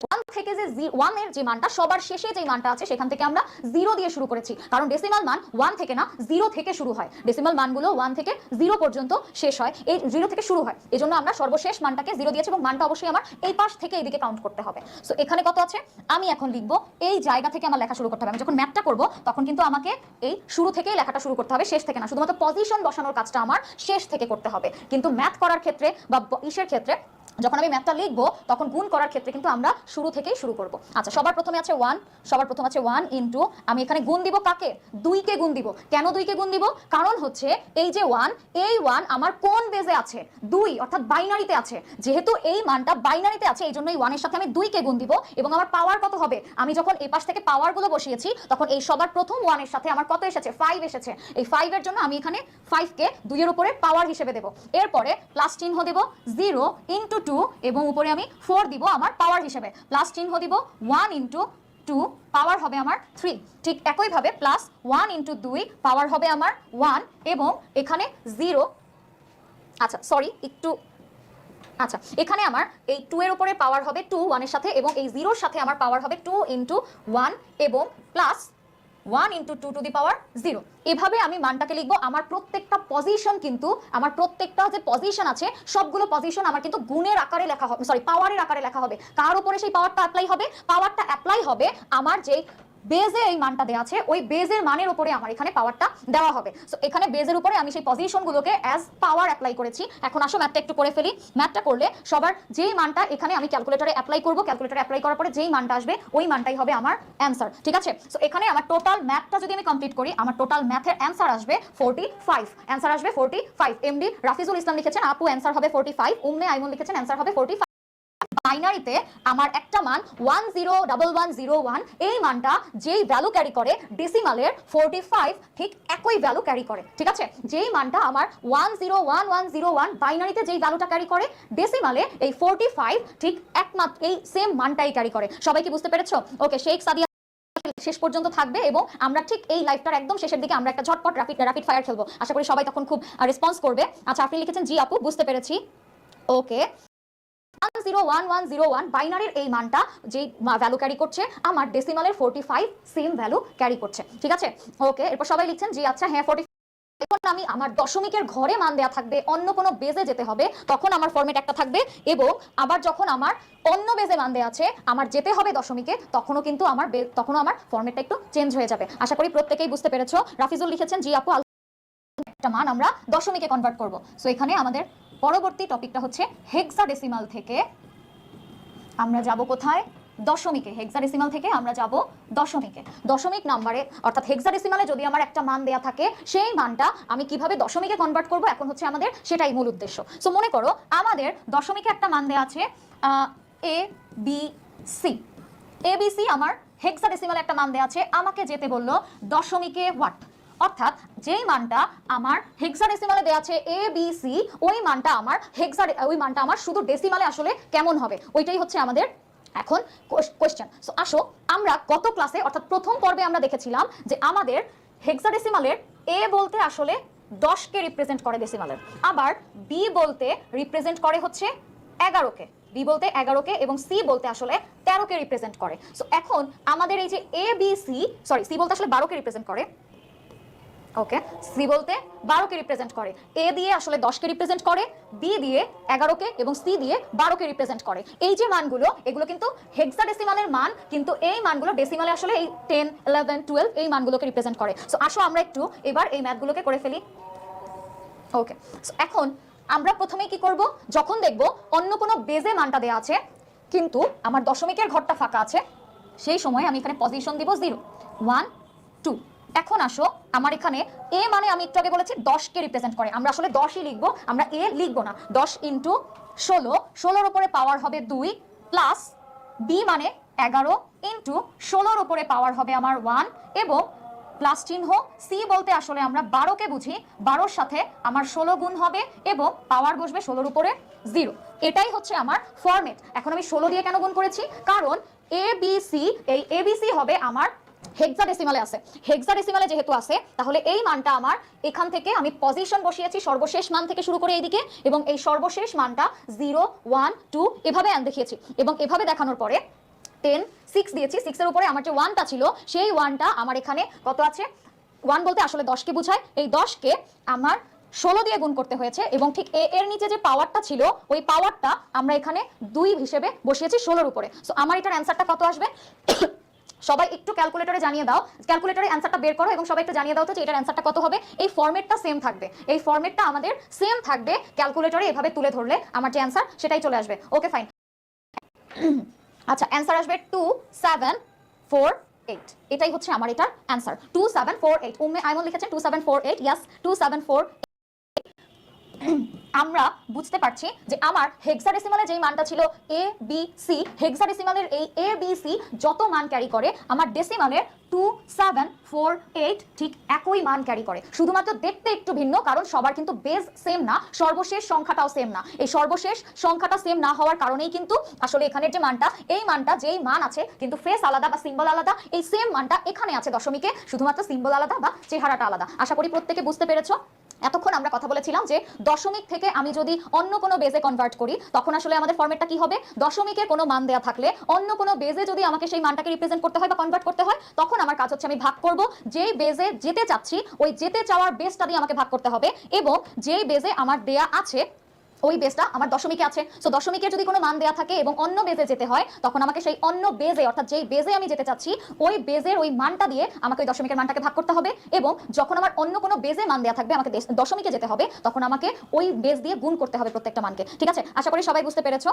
ওয়ান থেকে যে ওয়ানের যে মানটা সবার শেষে যে মানটা আছে সেখান থেকে আমরা 0 দিয়ে শুরু করেছি, কারণ ডেসিমাল মান 1 থেকে না 0 থেকে শুরু হয়। ডেসিমাল মানগুলো 1 থেকে 0 পর্যন্ত শেষ হয়, এই 0 থেকে শুরু হয়, এজন্য আমরা সর্বশেষ মানটাকে 0 দিয়েছি এবং মানটা অবশ্যই আমার এই পাশ থেকে এইদিকে কাউন্ট করতে হবে। সো এখানে কত আছে আমি এখন লিখবো, এই জায়গা থেকে আমার লেখা শুরু করতে হবে। আমি যখন ম্যাথটা করব তখন কিন্তু আমাকে এই শুরু থেকেই লেখাটা শুরু করতে হবে, শেষ থেকে না। শুধুমাত্র পজিশন বসানোর কাজটা আমার শেষ থেকে করতে হবে, কিন্তু ম্যাথ করার ক্ষেত্রে বা ইসের ক্ষেত্রে যখন আমি ম্যাথটা লিখবো তখন গুণ করার ক্ষেত্রে কিন্তু আমরা শুরু থেকেই শুরু করব। আচ্ছা, সবার প্রথমে আছে 1, সবার প্রথম আছে 1 ইনটু, আমি এখানে গুণ দিব কাকে? 2 কে গুণ দিব। কেন 2 কে গুণ দিব? কারণ হচ্ছে এই যে 1, এই 1 আমার কোন বেজে আছে? 2, অর্থাৎ বাইনারিতে আছে। যেহেতু এই মানটা বাইনারিতে আছে এই জন্য এই 1 এর সাথে আমি 2 কে গুণ দিব এবং আমার পাওয়ার কত হবে? আমি যখন এই পাশ থেকে পাওয়ারগুলো বসিয়েছি তখন এই সবার প্রথম 1 এর সাথে আমার কত এসেছে? 5 এসেছে। এই 5 এর জন্য আমি এখানে 5 কে 2 এর উপরে পাওয়ার হিসেবে দেব। এরপরে প্লাস চিহ্ন দেব 0 ইনটু 2 এবং উপরে আমি 4 দিব আমার পাওয়ার হিসেবে। প্লাস চিহ্ন দিব 1 ইনটু 2, পাওয়ার হবে আমার 3। ঠিক একইভাবে প্লাস 1 ইনটু 2 পাওয়ার হবে আমার 1 এবং এখানে 0, আচ্ছা সরি একটু, আচ্ছা এখানে আমার এই 2 এর উপরে পাওয়ার হবে 2 1 এর সাথে এবং এই 0 এর সাথে আমার পাওয়ার হবে 2 ইনটু 1 এবং প্লাস 1 ইনটু 2 টু দি পাওয়ার 0। এভাবে আমি মানটাকে লিখবো। আমার প্রত্যেকটা পজিশন কিন্তু, আমার প্রত্যেকটা যে পজিশন আছে সবগুলো পজিশন আমার কিন্তু গুণের আকারে লেখা হবে, সরি পাওয়ারের আকারে লেখা হবে। কার উপরে সেই পাওয়ারটা অ্যাপ্লাই হবে? পাওয়ারটা অ্যাপ্লাই হবে আমার যেই বেজে এই মানটা দেওয়া আছে ওই বেজের মানের উপরে আমার এখানে পাওয়ারটা দেওয়া হবে। সো এখানে বেজের উপরে আমি সেই পজিশনগুলোকে অ্যাজ পাওয়ার অ্যাপ্লাই করেছি। এখন আসো ম্যাথটা একটু করে ফেলি। ম্যাথটা করলে সবার যেই মানটা এখানে আমি ক্যালকুলেটরে অ্যাপ্লাই করব, ক্যালকুলেটরে অ্যাপ্লাই করার পরে যেই মানটা আসবে ওই মানটাই হবে আমার অ্যান্সার, ঠিক আছে? সো এখানে আমার টোটাল ম্যাথটা যদি আমি কমপ্লিট করি আমার টোটাল ম্যাথের অ্যান্সার আসবে 45। অ্যান্সার আসবে 45। এমডি রাফিজুল ইসলাম লিখেছেন আপু অ্যান্সার হবে 45, উম্মে আইমন লিখেছেন অ্যান্সার হবে 45। বাইনারিতে আমার একটা মান 101101, এই মানটা যেই ভ্যালু ক্যারি করে ডেসিমালের 45 ঠিক একই ভ্যালু ক্যারি করে, ঠিক আছে? যেই মানটা আমার 101101 বাইনারিতে যেই ভ্যালুটা ক্যারি করে ডেসিমালে এই 45 ঠিক একমাত্র এই সেম মানটাই ক্যারি করে। সবাই কি বুঝতে পেরেছো? ওকে, শেখ সাদিয়া শেষ পর্যন্ত থাকবে এবং আমরা ঠিক এই লাইভটার একদম শেষের দিকে আমরা একটা ঝটপট র্যাপিড ফায়ার খেলবো। আশা করি সবাই তখন খুব রেসপন্স করবে। আচ্ছা, আপনি লিখেছেন জি আপু বুঝতে পেরেছি। ওকে, 101101 বাইনারির এই মানটা যে ভ্যালু ক্যারি করছে আমার ডেসিমালের 45 সেম ভ্যালু ক্যারি করছে, ঠিক আছে? ওকে, এরপর সবাই লিখছেন জি আচ্ছা হ্যাঁ 45। এখন আমি আমার দশমিকের ঘরে মান দেয়া থাকবে, অন্য কোনো বেজে যেতে হবে তখন আমার ফরম্যাট একটা থাকবে, এবং আবার যখন আমার অন্য বেজে মান দেয়া আছে আমার যেতে হবে দশমিকে তখনও কিন্তু আমার ফরম্যাটটা একটু চেঞ্জ হয়ে যাবে। আশা করি প্রত্যেকেই বুঝতে পেরেছো। রাফিজুল লিখেছেন জি আপু একটা মান আমরা দশমিকে কনভার্ট করব। সো এখানে আমাদের পরবর্তী টপিকটা হচ্ছে হেক্সাডেসিমাল থেকে আমরা যাব কোথায়? দশমিকে। হেক্সাডেসিমাল থেকে আমরা যাব দশমিকে। দশমিক নাম্বারে অর্থাৎ হেক্সাডেসিমালে যদি আমার একটা মান দেয়া থাকে সেই মানটা আমি কিভাবে দশমিকে কনভার্ট করব এখন হচ্ছে আমাদের সেটাই মূল উদ্দেশ্য। সো মনে করো আমাদের দশমিকে একটা মান দেয়া আছে A B C. A B C আমার হেক্সাডেসিমালে একটা মান দেয়া আছে, আমাকে যেতে বললো দশমিকে ওয়াট, অর্থাৎ যেই মানটা আমার হেক্সাডেসিমালে দেয়া আছে এ বি সি ওই মানটা আমার শুধু ডেসিমালে আসলে কেমন হবে ওইটাই হচ্ছে আমাদের এখন কোশ্চেন। সো আসো আমরা গত ক্লাসে অর্থাৎ প্রথম পর্বে আমরা দেখেছিলাম যে আমাদের হেক্সাডেসিমালের এ বলতে আসলে 10 কে রিপ্রেজেন্ট করে ডেসিমালের, আবার বি বলতে রিপ্রেজেন্ট করে হচ্ছে 11 কে, বি বলতে 11 কে এবং সি বলতে আসলে 13 কে রিপ্রেজেন্ট করে। সো এখন আমাদের এই যে A B C, sorry C বলতে আসলে 12 কে রিপ্রেজেন্ট করে, ওকে, সি বলতে 12 কে রিপ্রেজেন্ট করে, এ দিয়ে আসলে 10 কে রিপ্রেজেন্ট করে, বি দিয়ে 11 কে এবং সি দিয়ে 12 কে রিপ্রেজেন্ট করে। এই যে মানগুলো এগুলো কিন্তু হেক্সাডেসিমালের মান, কিন্তু এই মানগুলো ডেসিমালে আসলে এই 10 11 12 এই মানগুলোকে রিপ্রেজেন্ট করে। সো আসো আমরা একটু এবার এই ম্যাথগুলোকে করে ফেলি। ওকে, সো এখন আমরা প্রথমেই কি করব, যখন দেখব অন্য কোনো বেজে মানটা দেয়া আছে কিন্তু আমার দশমিকের ঘরটা ফাঁকা আছে সেই সময় আমি এখানে পজিশন দিব 0 1 2। এখন আসো আমার এখানে এ মানে আমি একটু আগে বলেছি 10 কে রিপ্রেজেন্ট করে, আমরা আসলে 10ই লিখবো, আমরা এ লিখবো না। 10 ইনটু 16, 16 এর উপরে পাওয়ার হবে 2 প্লাস বি মানে 11 ইনটু 16 এর উপরে পাওয়ার হবে আমার 1 এবং প্লাস চিহ্ন সি বলতে আসলে আমরা 12 কে বুঝি, 12 সাথে আমার 16 গুণ হবে এবং পাওয়ার বসবে 16 এর উপরে 0। এটাই হচ্ছে আমার ফরম্যাট। এখন আমি 16 দিয়ে কেন গুণ করেছি, কারণ এ বি সি, এই এ বি সি হবে আমার হেক্সাডেসিমালে আছে, হেক্সাডেসিমালে যেহেতু আছে তাহলে এই মানটা আমার এখান থেকে আমি পজিশন বসিয়েছি সর্বশেষ মান থেকে শুরু করে এইদিকে, এবং এই সর্বশেষ মানটা 0 1 2 এভাবে দেখিয়েছি, এবং এভাবে দেখানোর পরে 10 6 দিয়েছি, 6 এর উপরে আমার যে 1টা ছিল সেই 1টা আমার এখানে কত আছে, 1 বলতে আসলে 10কে বোঝায়, এই 10কে আমার 16 দিয়ে গুণ করতে হয়েছে এবং ঠিক এ এর নিচে যে পাওয়ারটা ছিল ওই পাওয়ারটা আমরা এখানে 2 হিসেবে বসিয়েছি 16 এর উপরে। সো আমার এটার অ্যানসারটা কত আসবে? সবাই একটু ক্যালকুলেটরে জানিয়ে দাও, ক্যালকুলেটরে অ্যানসারটা বের করো এবং সবাই একটু জানিয়ে দাও তো যে এটার অ্যানসারটা কত হবে। এই ফরম্যাটটা সেম থাকবে, এই ফরম্যাটটা আমাদের সেম থাকবে, ক্যালকুলেটরে এভাবে তুলে ধরলে আমার যে অ্যানসার সেটাই চলে আসবে। Okay fine. আচ্ছা অ্যানসার আসবে 2748, এটাই হচ্ছে আমার এটার অ্যানসার 2748। উম্মে আইমন লিখেছেন 2748, ইয়েস 2748। আমরা বুঝতে পারছি যে আমার হেক্সাডেসিমালে যেই মানটা ছিল এ বি সি, হেক্সাডেসিমালের এই এ বি সি যত মান ক্যারি করে আমার ডেসিমালের 2748 ঠিক একই মান ক্যারি করে, শুধুমাত্র দেখতে একটু ভিন্ন, কারণ সবার কিন্তু বেস সেম না, সর্বশেষ সংখ্যাটাও সেম না। এই সর্বশেষ সংখ্যাটা সেম না হওয়ার কারণেই কিন্তু আসলে এখানের যে মানটা, এই মানটা যেই মান আছে কিন্তু ফেস আলাদা বা সিম্বল আলাদা, এই সেম মানটা এখানে আছে দশমিকে, শুধুমাত্র সিম্বল আলাদা বা চেহারাটা আলাদা। আশা করি প্রত্যেকে বুঝতে পেরেছো। এতক্ষণ আমরা কথা বলেছিলাম যে দশমিক থেকে আমি যদি অন্য কোনো বেজে কনভার্ট করি তখন আসলে আমাদের ফরম্যাটটা কি হবে, দশমিকের কোনো মান দেয়া থাকলে অন্য কোনো বেজে যদি আমাকে সেই মানটাকে রিপ্রেজেন্ট করতে হয় বা কনভার্ট করতে হয়, তখন আমার কাজ হচ্ছে আমি ভাগ করব, যেই বেজে যেতে চাচ্ছি ওই যেতে চাওয়ার বেসটা দিয়ে আমাকে ভাগ করতে হবে, এবং যেই বেজে আমার দেয়া আছে ওই বেসটা আমার দশমিকে আছে। সো দশমিকের যদি কোনো মান দেয়া থাকে এবং অন্য বেজে যেতে হয় তখন আমাকে সেই অন্য বেজে অর্থাৎ যেই বেজে আমি যেতে চাচ্ছি ওই বেজের ওই মানটা দিয়ে আমাকে ওই দশমিকের মানটাকে ভাগ করতে হবে, এবং যখন আমার অন্য কোনো বেজে মান দেয়া থাকবে আমাকে দশমিকে যেতে হবে তখন আমাকে ওই বেজ দিয়ে গুণ করতে হবে প্রত্যেকটা মানকে। ঠিক আছে, আশা করি সবাই বুঝতে পেরেছো।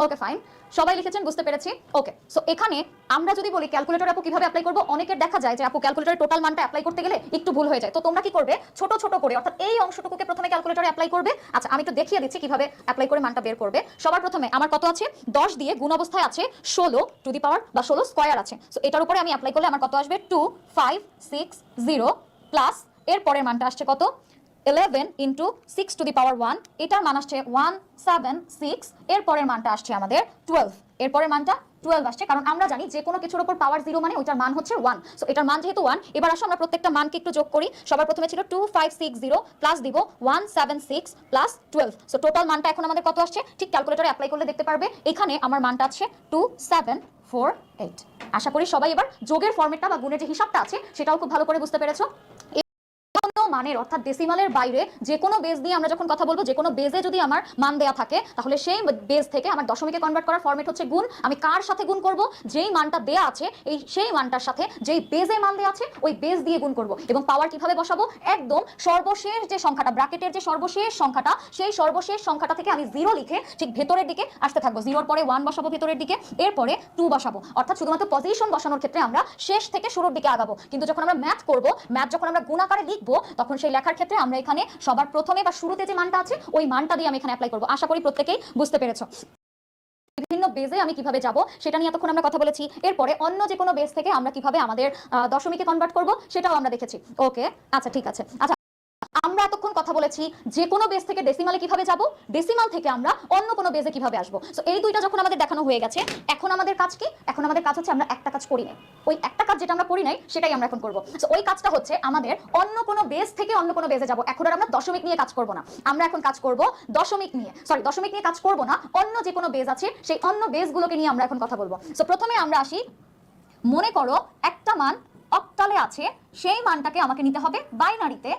ওকে ফাইন, সবাই লিখেছেন বুঝতে পেরেছি। ওকে, সো এখানে আমরা যদি বলি ক্যালকুলেটর আপু কিভাবে অ্যাপ্লাই করব, অনেকের দেখা যায় যে আপু ক্যালকুলেটরে টোটাল মানটা অ্যাপ্লাই করতে গেলে একটু ভুল হয়ে যায়, তো তোমরা কি করবে ছোট ছোট করে অর্থাৎ এই অংশটুকুকে প্রথমে ক্যালকুলেটরে অ্যাপ্লাই করবে। আচ্ছা আমি একটু দেখিয়ে দিচ্ছি কিভাবে অ্যাপ্লাই করে মানটা বের করবে। সবার প্রথমে আমার কত আছে, 10 দিয়ে গুণ অবস্থায় আছে 16 টু দি পাওয়ার বা 16 স্কয়ার আছে। সো এটার উপরে আমি অ্যাপ্লাই করলে আমার কত আসবে 2560 প্লাস এর পরের মানটা আসছে কত 11 ইন্টু 6 টু দি পাওয়ার 1, এটার মান আসছে 176, এর পরের মানটা আসছে আমাদের 12, এর পরের মানটা 12 আসছে, কারণ আমরা জানি যে কোনো কিছুর উপর পাওয়ার 0 মানে ওইটার মান হচ্ছে 1। সো এটার মান যেহেতু 1, এবার আসো আমরা প্রত্যেকটা মানকে একটু যোগ করি। সবার প্রথমে ছিল 2560 প্লাস দিব 176 প্লাস 12, সো টোটাল মানটা এখন আমাদের কত আসছে, ঠিক ক্যালকুলেটরে অ্যাপ্লাই করলে দেখতে পারবে এখানে আমার মানটা আছে 2748। আশা করি সবাই এবার যোগের ফরম্যাটটা বা গুণের যে হিসাবটা আছে সেটাও খুব ভালো করে বুঝতে পেরেছো। মানের অর্থাৎ ডেসিমালের বাইরে যে কোনো বেস দিয়ে আমরা যখন কথা বলবো, যে কোনো বেজে যদি আমার মান দেয়া থাকে তাহলে সেই বেস থেকে আমার দশমিকে কনভার্ট করার ফরম্যাট হচ্ছে গুণ। আমি কার সাথে গুণ করব, যেই মানটা দেয়া আছে এই সেই মানটার সাথে যেই বেজে মান দেয়া আছে ওই বেস দিয়ে গুণ করব, এবং পাওয়ার কিভাবে বসাবো, একদম সর্বশেষ যে সংখ্যাটা ব্র্যাকেটের যে সর্বশেষ সংখ্যাটা সেই সর্বশেষ সংখ্যাটা থেকে আমি 0 লিখে ঠিক ভেতরের দিকে আসতে থাকবো, 0 পরে 1 বসাবো ভেতরের দিকে, এরপরে 2 বসাবো, অর্থাৎ শুধুমাত্র পজিশন বসানোর ক্ষেত্রে আমরা শেষ থেকে শুরুর দিকে আগাবো, কিন্তু যখন আমরা ম্যাথ করব, ম্যাথ যখন আমরা গুণ আকারে লিখবো তখন সেই লেখার ক্ষেত্রে আমরা এখানে সবার প্রথমে বা শুরুতে যে মানটা আছে ওই মানটা দিয়ে আমি এখানে অ্যাপ্লাই করব। আশা করি প্রত্যেকেই বুঝতে পেরেছো। বিভিন্ন বেজে আমি কিভাবে যাব সেটা নিয়ে এতক্ষণ আমরা কথা বলেছি, এরপরে অন্য যে কোনো বেস থেকে আমরা কিভাবে আমাদের দশমিকে কনভার্ট করব সেটাও আমরা দেখেছি। ওকে আচ্ছা ঠিক আছে। আচ্ছা আমরা এতক্ষণ কথা বলেছি যে কোনো বেস থেকে ডেসিমালে কিভাবে যাব, ডেসিমাল থেকে আমরা অন্য কোনো বেজে কিভাবে আসবো। সো এই দুইটা যখন আমাদের দেখানো হয়ে গেছে, এখন আমাদের কাজ কি, এখন আমাদের কাজ হচ্ছে আমরা একটা কাজ করি নাই, ওই একটা কাজ যেটা আমরা করি নাই সেটাই আমরা এখন করব। সো ওই কাজটা হচ্ছে আমাদের অন্য কোনো বেস থেকে অন্য কোনো বেজে যাব। এখন আর আমরা দশমিক নিয়ে কাজ করব না, আমরা এখন কাজ করব দশমিক নিয়ে, দশমিক নিয়ে কাজ করব না, অন্য যে কোনো বেজ আছে সেই অন্য বেসগুলোকে নিয়ে আমরা এখন কথা বলবো। সো প্রথমে আমরা আসি, মনে করো একটা মান অক্টালে আছে, সেই মানটাকে আমাকে নিতে হবে বাইনারিতে।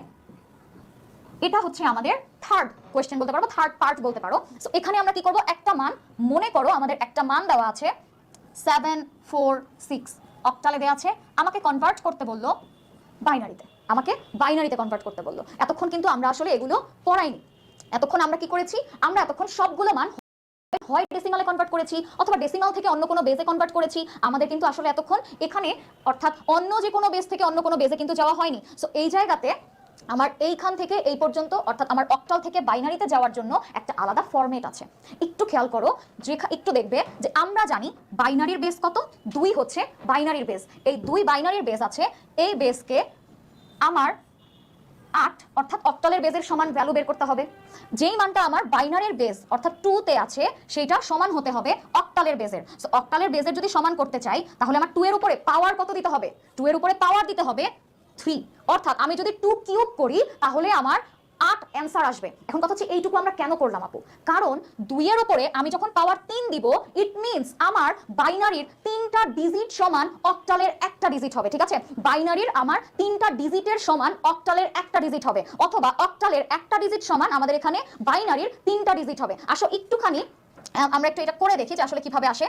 এটা হচ্ছে আমাদের থার্ড কোয়েশ্চেন বলতে পারো, থার্ড পার্ট বলতে পারো। সো এখানে আমরা কি করব, একটা মান, মনে করো আমাদের একটা মান দেওয়া আছে 746 অক্টালে দেওয়া আছে, আমাকে কনভার্ট করতে বললো বাইনারিতে, আমাকে বাইনারিতে কনভার্ট করতে বললো। এতক্ষণ কিন্তু আমরা আসলে এগুলো পড়াইনি, এতক্ষণ আমরা কি করেছি, আমরা এতক্ষণ সবগুলো মান হয় ডেসিমালে কনভার্ট করেছি অথবা ডেসিমাল থেকে অন্য কোনো বেজে কনভার্ট করেছি। আমাদের কিন্তু আসলে এতক্ষণ এখানে অর্থাৎ অন্য যে কোনো বেস থেকে অন্য কোনো বেজে কিন্তু যাওয়া হয়নি। সো এই জায়গাতে আমার এইখান থেকে এই পর্যন্ত অর্থাৎ আমার অক্টাল থেকে বাইনারিতে যাওয়ার জন্য একটা আলাদা ফরম্যাট আছে। একটু খেয়াল করো, যে একটু দেখবে যে আমরা জানি বাইনারির বেস কত, 2 হচ্ছে বাইনারির বেস। এই 2 বাইনারির বেস আছে, এই বেসকে আমার 8 অর্থাৎ অক্টালের বেজের সমান ভ্যালু বের করতে হবে। যেই মানটা আমার বাইনারির বেস অর্থাৎ 2 তে আছে সেটা সমান হতে হবে অক্টালের বেজের। সো অক্টালের বেজের যদি সমান করতে চাই তাহলে আমার 2 এর উপরে পাওয়ার কত দিতে হবে, 2 এর উপরে পাওয়ার দিতে হবে 3, অর্থাৎ আমি যদি 2 কিউব করি তাহলে আমার 8 অ্যান্সার আসবে। এখন কথা হচ্ছে এইটুকু আমরা কেন করলাম আপু? কারণ 2 এর উপরে আমি যখন পাওয়ার 3 দিব, ইট মিনস আমার বাইনারির 3টা ডিজিট সমান অক্টালের একটা ডিজিট হবে, ঠিক আছে? বাইনারির আমার 3টা ডিজিটের সমান অক্টালের একটা ডিজিট হবে, অথবা অক্টালের একটা ডিজিট সমান আমাদের এখানে বাইনারির 3টা ডিজিট হবে। আসো একটুখানি আমরা একটু এটা করে দেখি যে আসলে কিভাবে আসে।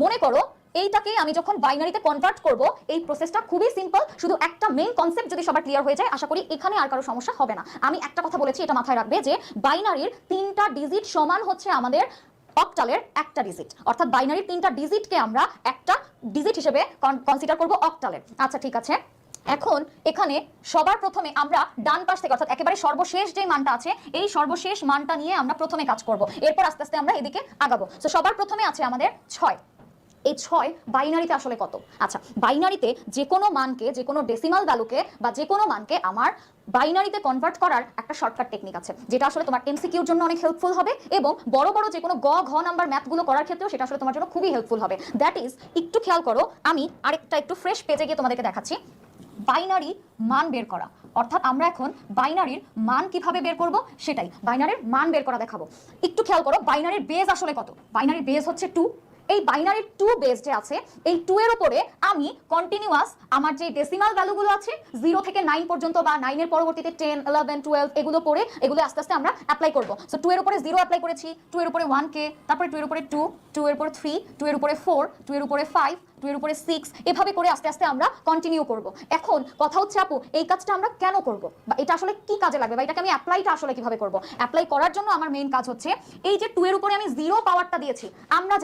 মনে করো এইটাকে আমি যখন বাইনারিতে কনভার্ট করব, এই প্রসেসটা খুবই সিম্পল, শুধু একটা মেইন কনসেপ্ট যদি সবার ক্লিয়ার হয়ে যায় আশা করি এখানে আর কারো সমস্যা হবে না। আমি একটা কথা বলেছি, এটা মাথায় রাখবে যে বাইনারির 3টা ডিজিট সমান হচ্ছে আমাদের অক্টালের একটা ডিজিট, অর্থাৎ বাইনারির 3টা ডিজিটকে আমরা একটা ডিজিট হিসেবে কনসিডার করব অক্টালের। আচ্ছা ঠিক আছে, এখন এখানে সবার প্রথমে আমরা ডান পাশ থেকে অর্থাৎ একেবারে সর্বশেষ যে মানটা আছে এই সর্বশেষ মানটা নিয়ে আমরা প্রথমে কাজ করব, এরপর আস্তে আস্তে আমরা এদিকে আগাবো। তো সবার প্রথমে আছে আমাদের 6। এই 6 বাইনারিতে আসলে কত? আচ্ছা, বাইনারিতে যে কোনো মানকে, যে কোনো ডেসিমাল ভ্যালুকে বা যে কোনো মানকে আমার বাইনারিতে কনভার্ট করার একটা শর্টকাট টেকনিক আছে, যেটা আসলে তোমার এমসিকিউর জন্য অনেক হেল্পফুল হবে এবং বড় বড় যে কোনো ঘ নাম্বার ম্যাথগুলো করার ক্ষেত্রেও সেটা আসলে তোমার জন্য খুবই হেল্পফুল হবে। দ্যাট ইজ, একটু খেয়াল করো, আমি আরেকটা একটু ফ্রেশ পেজে গিয়ে তোমাদেরকে দেখাচ্ছি বাইনারি মান বের করা। অর্থাৎ আমরা এখন বাইনারির মান কিভাবে বের করব সেটাই, বাইনারির মান বের করা দেখাবো। একটু খেয়াল করো বাইনারির বেজ আসলে কত? বাইনারির বেজ হচ্ছে 2। এই বাইনারির 2 বেস যে আছে, এই 2 এর উপরে আমি কন্টিনিউয়াস আমার যে ডেসিমাল ভ্যালুগুলো আছে 0 থেকে 9 পর্যন্ত বা 9 এর পরবর্তীতে 10, 11, 12 এগুলো পড়ে এগুলো আস্তে আস্তে আমরা অ্যাপ্লাই করব। সো 2 এর উপরে 0 অ্যাপ্লাই করেছি, 2 এর উপরে 1k, তারপরে 2 এর উপরে 2, 2 এর উপরে 3, 2 এর উপরে 4, 2 এর উপরে 5, 2 এর উপরে 6, এভাবে করে আস্তে আস্তে আমরা কন্টিনিউ করব। এখন কথা হচ্ছে আপু এই কাজটা আমরা কেন করব বা এটা আসলে কি কাজে লাগবে বা এটাকে আমি অ্যাপ্লাইটা আসলে কিভাবে করব? অ্যাপ্লাই করার জন্য আমার মেইন কাজ হচ্ছে এই যে 2 এর উপরে আমি 0 পাওয়ারটা দিয়েছি, আমরা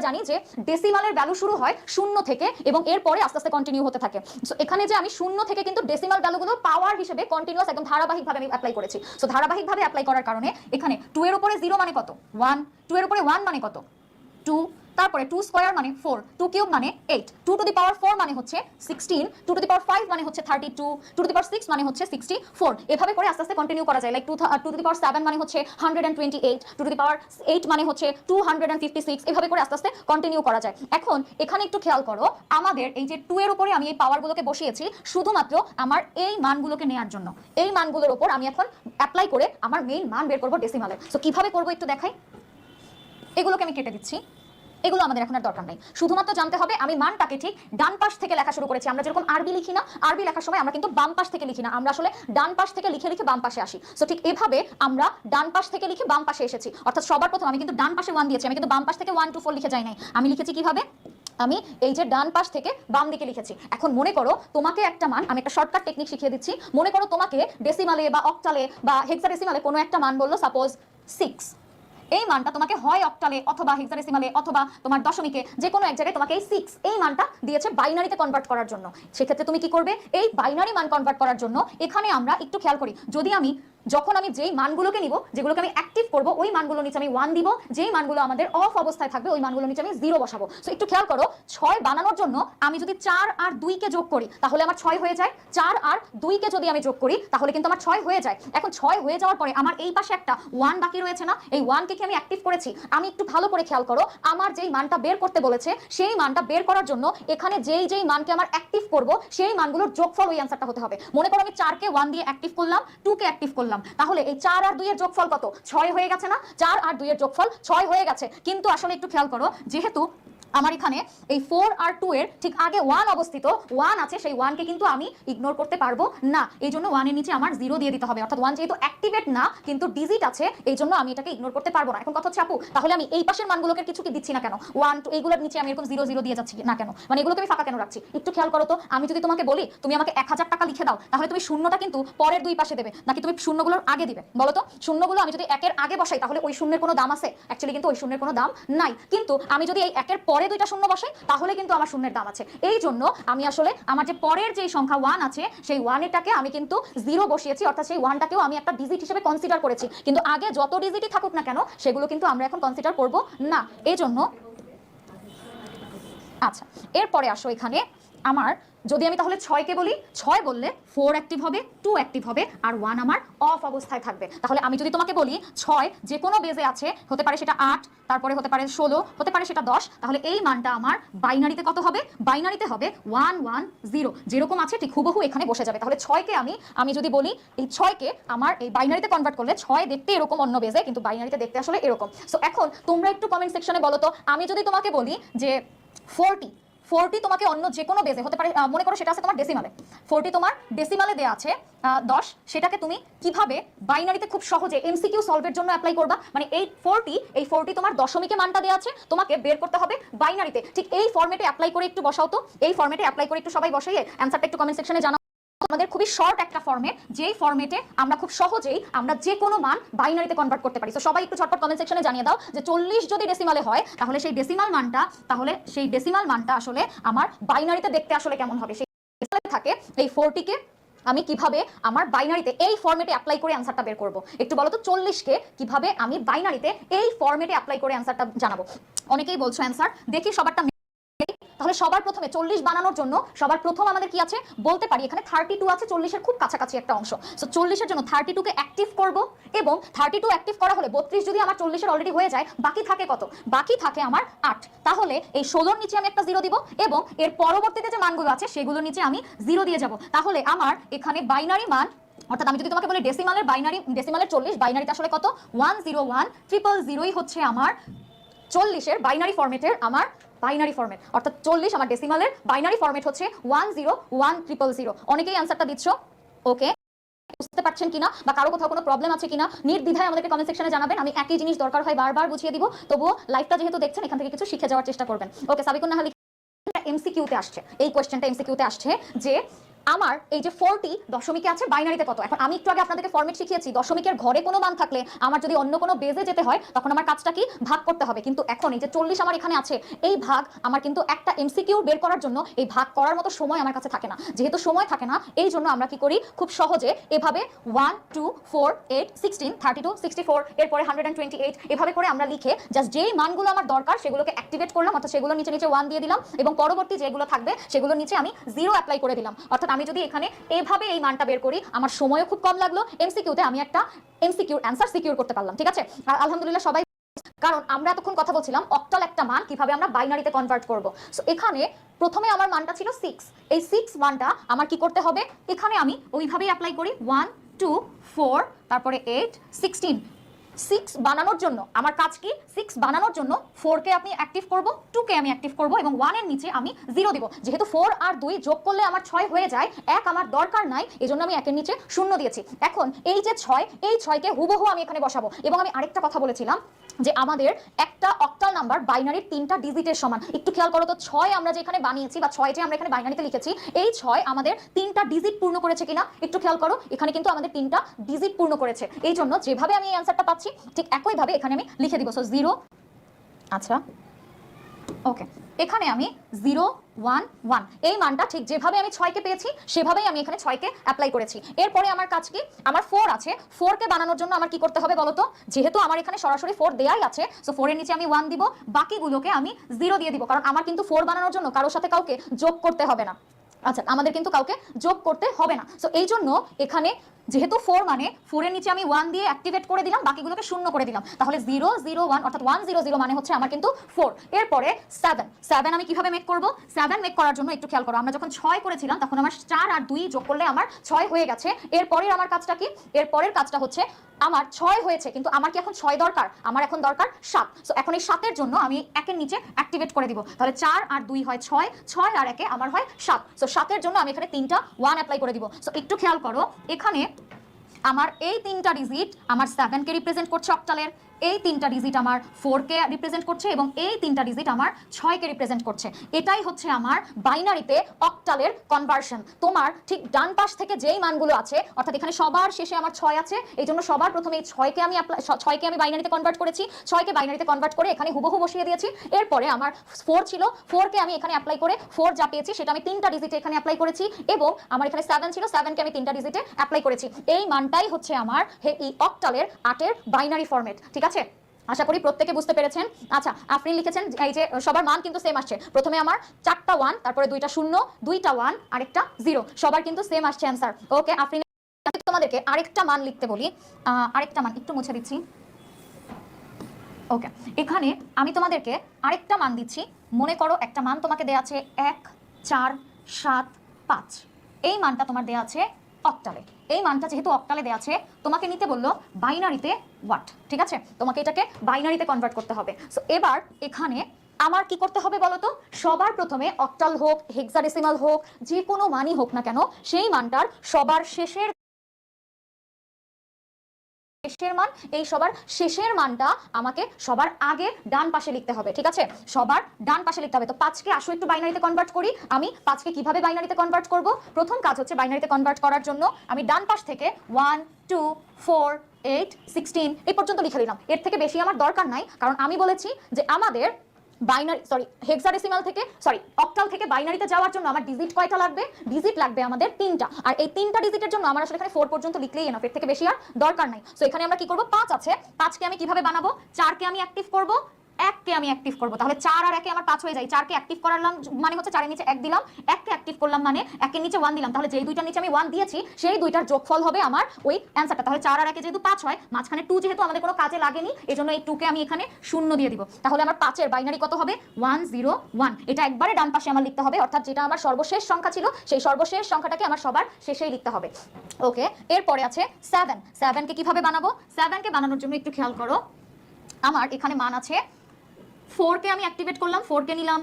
জানি যে ডেসিমালের ভ্যালু শুরু হয় 0 থেকে এবং এরপরে আস্তে আস্তে কন্টিনিউ হতে থাকে। সো এখানে যে আমি 0 থেকে কিন্তু ডেসিমাল ভ্যালুগুলো পাওয়ার হিসেবে কন্টিনিউয়াস একদম ধারাবাহিকভাবে আমি অ্যাপ্লাই করেছি। সো ধারাবাহিকভাবে অ্যাপ্লাই করার কারণে এখানে 2 এর উপরে 0 মানে কত? 1, 2 এর উপরে 1 মানে কত? 2, তারপরে 2 স্কয়ার মানে 4, 2 কিউব মানে 8, 2 টু দি পাওয়ার 4 মানে হচ্ছে 16, 2 টু দি পাওয়ার 5 মানে হচ্ছে 32, 2 টু দি পাওয়ার 6 মানে হচ্ছে 64। এভাবে করে আস্তে আস্তে কন্টিনিউ করা যায়। লাইক 2 টু দি পাওয়ার 7 মানে হচ্ছে 128, 2 টু দি পাওয়ার 8 মানে হচ্ছে 256, এভাবে করে আস্তে আস্তে কন্টিনিউ করা যায়। এখন এখানে একটু খেয়াল করো, আমাদের এই যে 2 এর উপরে আমি এই পাওয়ারগুলোকে বসিয়েছি শুধুমাত্র আমার এই মানগুলোকে নেয়ার জন্য। এই মানগুলোর উপর আমি এখন অ্যাপ্লাই করে আমার মেইন মান বের করব ডেসিমালের। সো কিভাবে করব একটু দেখাই। এগুলোকে আমি কেটে দিচ্ছি, এগুলো আমাদের এখন আর দরকার নাই। শুধুমাত্র জানতে হবে আমি মানটাকে ঠিক ডান পাশ থেকে লেখা শুরু করেছি। আমরা যেরকম আরবি লিখি না, আরবি লেখার সময় আমরা কিন্তু বাম পাশ থেকে লিখি না, আমরা আসলে ডান পাশ থেকে লিখে লিখে বাম পাশে আসি। সো ঠিক এভাবে আমরা ডান পাশ থেকে লিখে বাম পাশে এসেছি। অর্থাৎ সবার প্রথম আমি কিন্তু ডান পাশে 1 দিয়েছি, আমি কিন্তু বাম পাশ থেকে 1 2 4 লিখে যাই নাই। আমি লিখেছি কিভাবে? আমি এই যে ডান পাশ থেকে বাম দিকে লিখেছি। এখন মনে করো তোমাকে একটা মান, আমি একটা শর্টকাট টেকনিক শিখিয়ে দিচ্ছি। মনে করো তোমাকে ডেসিমালে বা অক্টালে বা হেক্সাডেসিমালে কোনো একটা মান বললো, সাপোজ 6। এই মানটা তোমাকে হয় অক্টালে অথবা হেক্সাডেসিমালে অথবা তোমার দশমিকে যে কোনো এক জায়গায় তোমাকে এই 6 এই মানটা দিয়েছে বাইনারিতে কনভার্ট করার জন্য। সেক্ষেত্রে তুমি কি করবে? এই বাইনারি মান কনভার্ট করার জন্য এখানে আমরা একটু খেয়াল করি, যদি আমি যখন আমি যেই মানগুলোকে নিব, যেগুলোকে আমি অ্যাক্টিভ করব, ওই মানগুলোর নিচে আমি 1 দিব, যেই মানগুলো আমাদের অফ অবস্থায় থাকবে ওই মানগুলোর নিচে আমি 0 বসাবো। সো একটু খেয়াল করো, 6 বানানোর জন্য আমি যদি 4 আর 2 কে যোগ করি তাহলে আমার 6 হয়ে যায়। 4 আর 2 কে যদি আমি যোগ করি তাহলে কিন্তু আমার 6 হয়ে যায়। এখন 6 হয়ে যাওয়ার পরে আমার এই পাশে একটা 1 বাকি রয়েছে না? এই 1 কে কি আমি অ্যাক্টিভ করেছি? আমি একটু ভালো করে খেয়াল করো, আমার যেই মানটা বের করতে বলেছে সেই মানটা বের করার জন্য এখানে যেই মানকে আমার অ্যাক্টিভ করব সেই মানগুলোর যোগফল ওই অ্যান্সারটা হতে হবে। মনে করো আমি 4 কে 1 দিয়ে অ্যাক্টিভ করলাম, 2 কে অ্যাক্টিভ করলাম, তাহলে এই 4 আর 2 এর যোগফল কত? 6 হয়ে গেছে না? 4 আর 2 এর যোগফল 6 হয়ে গেছে। কিন্তু আসলে একটু খেয়াল করো, যেহেতু আমার এখানে এই 4 আর 2 এর ঠিক আগে 1 অবস্থিত, 1 আছে, সেই 1 কে কিন্তু আমি ইগনোর করতে পারবো না। এই জন্য 1 এর নিচে আমার 0 দিয়ে দিতে হবে। অর্থাৎ 1 যেহেতু অ্যাক্টিভেট না কিন্তু ডিজিট আছে, এই জন্য আমি এটাকে ইগনোর করতে পারবো না। এখন কথা হচ্ছে আপু, তাহলে আমি এই পাশের মানগুলোকে কিছু কি দিচ্ছি না কেন? 1 2 এইগুলোর নিচে আমি এরকম 0 0 দিয়ে যাচ্ছি না কেন? মানে এগুলোকে আমি ফাঁকা কেন রাখছি? একটু খেয়াল করো তো, আমি যদি তোমাকে বলি তুমি আমাকে 1000 টাকা লিখে দাও, তাহলে তুমি শূন্যটা কিন্তু পরের দুই পাশে দেবে নাকি তুমি শূন্যগুলোর আগে দিবে? বলো তো, শূন্যগুলো আমি যদি 1 এর আগে বসাই তাহলে ওই শূন্যের কোনো দাম আছে? অ্যাকচুয়ালি কিন্তু ওই শূন্যের কোনো দাম নাই। কিন্তু আমি যদি এই 1 এর পরে দুইটা শূন্য বসাই তাহলে কিন্তু আমার শূন্যের দাম আছে। এই জন্য আমি আসলে আমার যে পরের যে সংখ্যা 1 আছে সেই 1 এটাকে আমি কিন্তু 0 বসিয়েছি, অর্থাৎ সেই 1টাকেও আমি একটা ডিজিট হিসেবে কনসিডার করেছি। কিন্তু আগে যত ডিজিটই থাকুক না কেন সেগুলো কিন্তু আমরা এখন কনসিডার করব না। এই জন্য আচ্ছা, এরপরে আসো এখানে আমার যদি আমি তাহলে 6 কে বলি, 6 বললে 4 অ্যাক্টিভ হবে, 2 অ্যাক্টিভ হবে আর 1 আমার অফ অবস্থায় থাকবে। তাহলে আমি যদি তোমাকে বলি 6 যে কোনো বেজে আছে, হতে পারে সেটা 8, তারপরে হতে পারে 16, হতে পারে সেটা 10, তাহলে এই মানটা আমার বাইনারিতে কত হবে? বাইনারিতে হবে 1 1 0, যেরকম আছে ঠিক হুবহু এখানে বসে যাবে। তাহলে 6 কে আমি যদি বলি এই 6 কে আমার এই বাইনারিতে কনভার্ট করলে 6 দেখতে এরকম অন্য বেজে, কিন্তু বাইনারিতে দেখতে আসলে এরকম। সো এখন তোমরা একটু কমেন্ট সেকশনে বলো তো, আমি যদি তোমাকে বলি যে 40 তোমাকে অন্য যে কোনো বেজে, হতে পারে মনে করো সেটা আছে তোমার ডেসিমালে, 40 তোমার ডেসিমালে দেয়া আছে 10, সেটাকে তুমি কিভাবে বাইনারিতে খুব সহজে এমসিকিউ সলভের জন্য অ্যাপ্লাই করবা? মানে এই 40 তোমার দশমিকে মানটা দেয়া আছে, তোমাকে বের করতে হবে বাইনারিতে। ঠিক এই ফরম্যাটে অ্যাপ্লাই করে একটু বসাও তো, এই ফরম্যাটে অ্যাপ্লাই করে একটু সবাই বসাইয়ে অ্যানসারটা একটু কমেন্ট সেকশনে জানাও। আমাদের খুবই শর্ট একটা ফরম্যাট, যেই ফরম্যাটে আমরা খুব সহজেই আমরা যে কোনো মান বাইনারিতে কনভার্ট করতে পারি। তো সবাই একটু ঝটপট কমেন্ট সেকশনে জানিয়ে দাও যে 40 যদি ডেসিমালে হয়, তাহলে সেই ডেসিমাল মানটা আসলে আমার বাইনারিতে দেখতে আসলে কেমন হবে। সেই ডেসিমালে থাকে এই 40 কে আমি কিভাবে আমার বাইনারিতে এই ফরম্যাটে অ্যাপ্লাই করে অ্যানসারটা বের করব? একটু বলো তো 40 কে কিভাবে আমি বাইনারিতে এই ফরম্যাটে অ্যাপ্লাই করে অ্যানসারটা জানাবো। অনেকেই বলছো অ্যানসার, দেখি সবারটা। তাহলে সবার প্রথমে 40 বানানোর জন্য সবার প্রথম আমাদের কি আছে বলতে পারি, এখানে 32 আছে, 40 এর খুব কাছাকাছি একটা অংশ। সো 40 এর জন্য 32 কে অ্যাক্টিভ করব, এবং 32 অ্যাক্টিভ করা হলে 32 যদি আমার 40 এর অলরেডি হয়ে যায়, বাকি থাকে কত? বাকি থাকে আমার 8। তাহলে এই 16 এর নিচে আমি একটা 0 দিব, এবং এর পরবর্তীতে যে মানগুলো আছে সেগুলোর নিচে আমি 0 দিয়ে যাব। তাহলে আমার এখানে বাইনারি মান, অর্থাৎ আমি যদি তোমাকে বলি ডেসিমালের 40 বাইনারিতে আসলে কত? 101000 হচ্ছে আমার 40 এর বাইনারি ফরম্যাটের আমার বাইনারি ফরম্যাট, অর্থাৎ 40 আমার ডেসিমালের বাইনারি ফরম্যাট হচ্ছে 101000। অনেকেই অ্যানসারটা দিচ্ছ, ওকে। বুঝতে পারছেন কিনা বা কারো কোথাও কোনো প্রবলেম আছে কিনা নির্দ্বিধায় আমাদেরকে কমেন্ট সেকশনে জানাবেন। আমি একই জিনিস দরকার হয় বারবার বুঝিয়ে দিব, তবুও লাইভটা যেহেতু দেখছেন এখান থেকে কিছু শিখে যাওয়ার চেষ্টা করবেন। ওকে, সাবিকুন নাহার এমসিকিউতে আসছে, এই কোয়েশ্চেনটা এমসিকিউতে আসছে যে আমার এই যে 40 দশমিকে আছে, বাইনারিতে কত? এখন আমি একটু আগে আপনাদেরকে ফরম্যাট শিখিয়েছি, দশমিকের ঘরে কোনো মান থাকলে আমার যদি অন্য কোনো বেজে যেতে হয়, তখন আমার কাজটা কি? ভাগ করতে হবে। কিন্তু এখন এই যে 40 আমার এখানে আছে, এই ভাগ আমার কিন্তু একটা এমসিকিউ বের করার জন্য এই ভাগ করার মতো সময় আমার কাছে থাকে না। যেহেতু সময় থাকে না, এই জন্য আমরা কি করি? খুব সহজে এভাবে 1 2 4 8 16 32 64 এরপরে 128 এভাবে করে আমরা লিখে জাস্ট যেই মানগুলো আমার দরকার সেগুলোকে অ্যাক্টিভেট করলাম, অর্থাৎ সেগুলোর নিচে নিচে 1 দিয়ে দিলাম, এবং পরবর্তী যেগুলো থাকবে সেগুলোর নিচে আমি 0 অ্যাপ্লাই করে দিলাম। অর্থাৎ আমি যদি এখানে এভাবে এই মানটা বের করি, আমার সময়ও খুব কম লাগলো, এমসিকিউতে আমি একটা এমসিকিউর অ্যানসার সিকিউর করতে পারলাম। ঠিক আছে, আর আলহামদুলিল্লাহ সবাই, কারণ আমরা এতক্ষণ কথা বলছিলাম অক্টাল একটা মান কিভাবে আমরা বাইনারিতে কনভার্ট করব। সো এখানে প্রথমে আমার মানটা ছিল 6, এই 6 মানটা আমার কি করতে হবে? এখানে আমি ওইভাবেই অ্যাপ্লাই করি 1 2 4 তারপরে 8 16। 6 বানানোর জন্য আমার কাজ কি? 6 বানানোর জন্য 4 কে আমি অ্যাক্টিভ করব, 2 কে আমি অ্যাক্টিভ করব, এবং 1 এর নিচে আমি 0 দিব। যেহেতু 4 আর 2 যোগ করলে আমার 6 হয়ে যায়, 1 আমার দরকার নাই, এজন্য আমি 1 এর নিচে 0 দিয়েছি। এখন এই যে 6, এই 6 কে হুবহু আমি এখানে বসাবো। এবং আমি আরেকটা কথা বলেছিলাম যে আমাদের একটা অক্টাল নাম্বার বাইনারির 3টা ডিজিটের সমান। একটু খেয়াল করো তো, 6 আমরা যে এখানে বানিয়েছি বা 6 যে আমরা এখানে বাইনারিতে লিখেছি, এই 6 আমাদের 3টা ডিজিট পূর্ণ করেছে কিনা একটু খেয়াল করো। এখানে কিন্তু আমাদের 3টা ডিজিট পূর্ণ করেছে, এই জন্য যেভাবে আমি এই অ্যানসারটা পাচ্ছি ঠিক একইভাবে এখানে আমি লিখে দিব। সো 0, আচ্ছা ওকে, এখানে আমি 0 1 1 এই মানটা ঠিক যেভাবে আমি 6 কে পেয়েছি সেভাবেই আমি এখানে 6 কে অ্যাপ্লাই করেছি। এরপরে আমার কাজ কি? আমার 4 আছে, 4 কে বানানোর জন্য আমার কি করতে হবে বলো তো? যেহেতু আমার এখানে সরাসরি 4 দেয়াই আছে, সো 4 এর নিচে আমি 1 দিব, বাকিগুলোকে আমি 0 দিয়ে দিব, কারণ আমার কিন্তু 4 বানানোর জন্য কারোর সাথে কাউকে যোগ করতে হবে না। আচ্ছা, আমাদের কিন্তু কাউকে যোগ করতে হবে না। সো এই জন্য এখানে যেহেতু 4 মানে 4 এর নিচে আমি 1 দিয়ে অ্যাক্টিভেট করে দিলাম, বাকিগুলোকে 0 করে দিলাম। তাহলে 0 0 1 অর্থাৎ 1 0 0 মানে হচ্ছে আমার কিন্তু 4। এরপরে 7 আমি কিভাবে মেক করব? 7 মেক করার জন্য একটু খেয়াল করো, আমরা যখন 6 করেছিলাম তখন আমার 4 আর 2 যোগ করলে আমার 6 হয়ে গেছে। এরপরের আমার কাজটা কি? এরপরের কাজটা হচ্ছে আমার 6 হয়েছে, কিন্তু আমার কি এখন 6 দরকার? আমার এখন দরকার 7। সো এখন এই 7 এর জন্য আমি 1 এর নিচে অ্যাক্টিভেট করে দিব। তাহলে 4 আর 2 হয় 6, 6 আর 1 আমার হয় 7। সো 7 এর জন্য আমি এখানে 3টা 1 অ্যাপ্লাই করে দিব। সো একটু খেয়াল করো, এখানে আমার এই 3টা ডিজিট আমার 7 কে রিপ্রেজেন্ট করছে অক্টালের, এই 3টা ডিজিট আমার 4 কে রিপ্রেজেন্ট করছে, এবং এই 3টা ডিজিট আমার 6 কে রিপ্রেজেন্ট করছে। এটাই হচ্ছে আমার বাইনারিতে অক্টালের কনভার্সন। তোমার ঠিক ডান পাশ থেকে যেই মানগুলো আছে, অর্থাৎ এখানে সবার শেষে আমার 6 আছে, এই জন্য সবার প্রথমে এই 6 কে আমি বাইনারিতে কনভার্ট করেছি, 6 কে বাইনারিতে কনভার্ট করে এখানে হুবহু বসিয়ে দিয়েছি। এরপরে আমার 4 ছিল, 4 কে আমি এখানে অ্যাপ্লাই করে 4 যা পেয়েছি সেটা আমি 3টা ডিজিটে এখানে অ্যাপ্লাই করেছি, এবং আমার এখানে 7 ছিল, 7 কে আমি 3টা ডিজিটে অ্যাপ্লাই করেছি। এই মানটাই হচ্ছে আমার এই অক্টালের 8 এর বাইনারি ফরম্যাট। ঠিক আছে, আশা করি প্রত্যেকে বুঝতে পেরেছেন। আচ্ছা, আফরিন লিখেছেন এই যে সবার মান কিন্তু সেম আসছে। প্রথমে আমার 4টা 1, তারপরে 2টা 0, 2টা 1 আর একটা 0, সবার কিন্তু সেম আসছে অ্যান্সার। ওকে আফরিন, তোমাদেরকে আরেকটা মান লিখতে বলি, আরেকটা মান একটু মুছে দিচ্ছি। ওকে, এখানে আমি তোমাদেরকে আরেকটা মান দিচ্ছি। মনে করো একটা মান তোমাকে দেয়া আছে 1 4 7 5, এই মানটা তোমার দেয়া আছে অক্টালে। এই মানটা যেহেতু অক্টালে দেয়া আছে, তোমাকে নিতে বললো বাইনারিতে ওয়াট, ঠিক আছে? তোমাকে এটাকে বাইনারিতে কনভার্ট করতে হবে। সো এবার এখানে আমার কি করতে হবে বলো তো? সবার প্রথমে অক্টাল হোক, হেক্সাডেসিমাল হোক, যে কোনো মানই হোক না কেন, সেই মানটার সবার শেষের মান, এই সবার শেষের মানটা আমাকে সবার আগে ডান পাশে লিখতে হবে, ঠিক আছে? সবার ডান পাশে লিখতে হবে। তো 5কে আসো একটু বাইনারিতে কনভার্ট করি। আমি 5কে কিভাবে বাইনারিতে কনভার্ট করব? প্রথম কাজ হচ্ছে বাইনারিতে কনভার্ট করার জন্য আমি ডান পাশ থেকে 1 2 4 8 16 এই পর্যন্ত লিখে দিলাম। এর থেকে বেশি আমার দরকার নাই, কারণ আমি বলেছি যে আমাদের বাইনারি হেক্সাডেসিমাল থেকে অক্টাল থেকে বাইনারিতে যাওয়ার জন্য আমার ডিজিট কয়টা লাগবে? ডিজিট লাগবে আমাদের 3টা। আর এই 3টা ডিজিটের জন্য আমার আসলে এখানে 4 পর্যন্ত লিখলেই এনাফ, এর থেকে বেশি আর দরকার নাই। সো এখানে আমরা কি করব? 5 আছে, 5কে আমি কিভাবে বানাবো? 4কে আমি অ্যাক্টিভ করব, 1কে আমি অ্যাক্টিভ করব। তাহলে 4 আর 1 এ আমার 5 হয়ে যায়। 4কে অ্যাক্টিভ করালাম মানে হচ্ছে 4 এর নিচে 1 দিলাম, 1কে অ্যাক্টিভ করলাম মানে 1 এর নিচে 1 দিলাম। তাহলে যেই দুইটার নিচে আমি 1 দিয়েছি সেই দুইটার যোগফল হবে আমার ওই অ্যানসারটা। তাহলে 4 আর 1 এ যেহেতু 5 হয়, মাঝখানে 2 যেহেতু আমাদের কোনো কাজে লাগেনি, এজন্য এই 2কে আমি এখানে 0 দিয়ে দিব। তাহলে আমার 5 এর বাইনারি কত হবে? 1 0 1। এটা একবারে ডান পাশে আমার লিখতে হবে, অর্থাৎ যেটা আমার সর্বশেষ সংখ্যা ছিল সেই সর্বশেষ সংখ্যাটাকে আমার সবার শেষেই লিখতে হবে। ওকে, এরপরে আছে 7। 7কে কিভাবে বানাবো? 7কে বানানোর জন্য একটু খেয়াল করো, আমার এখানে মান আছে 4কে আমি অ্যাক্টিভেট করলাম, 4কে নিলাম,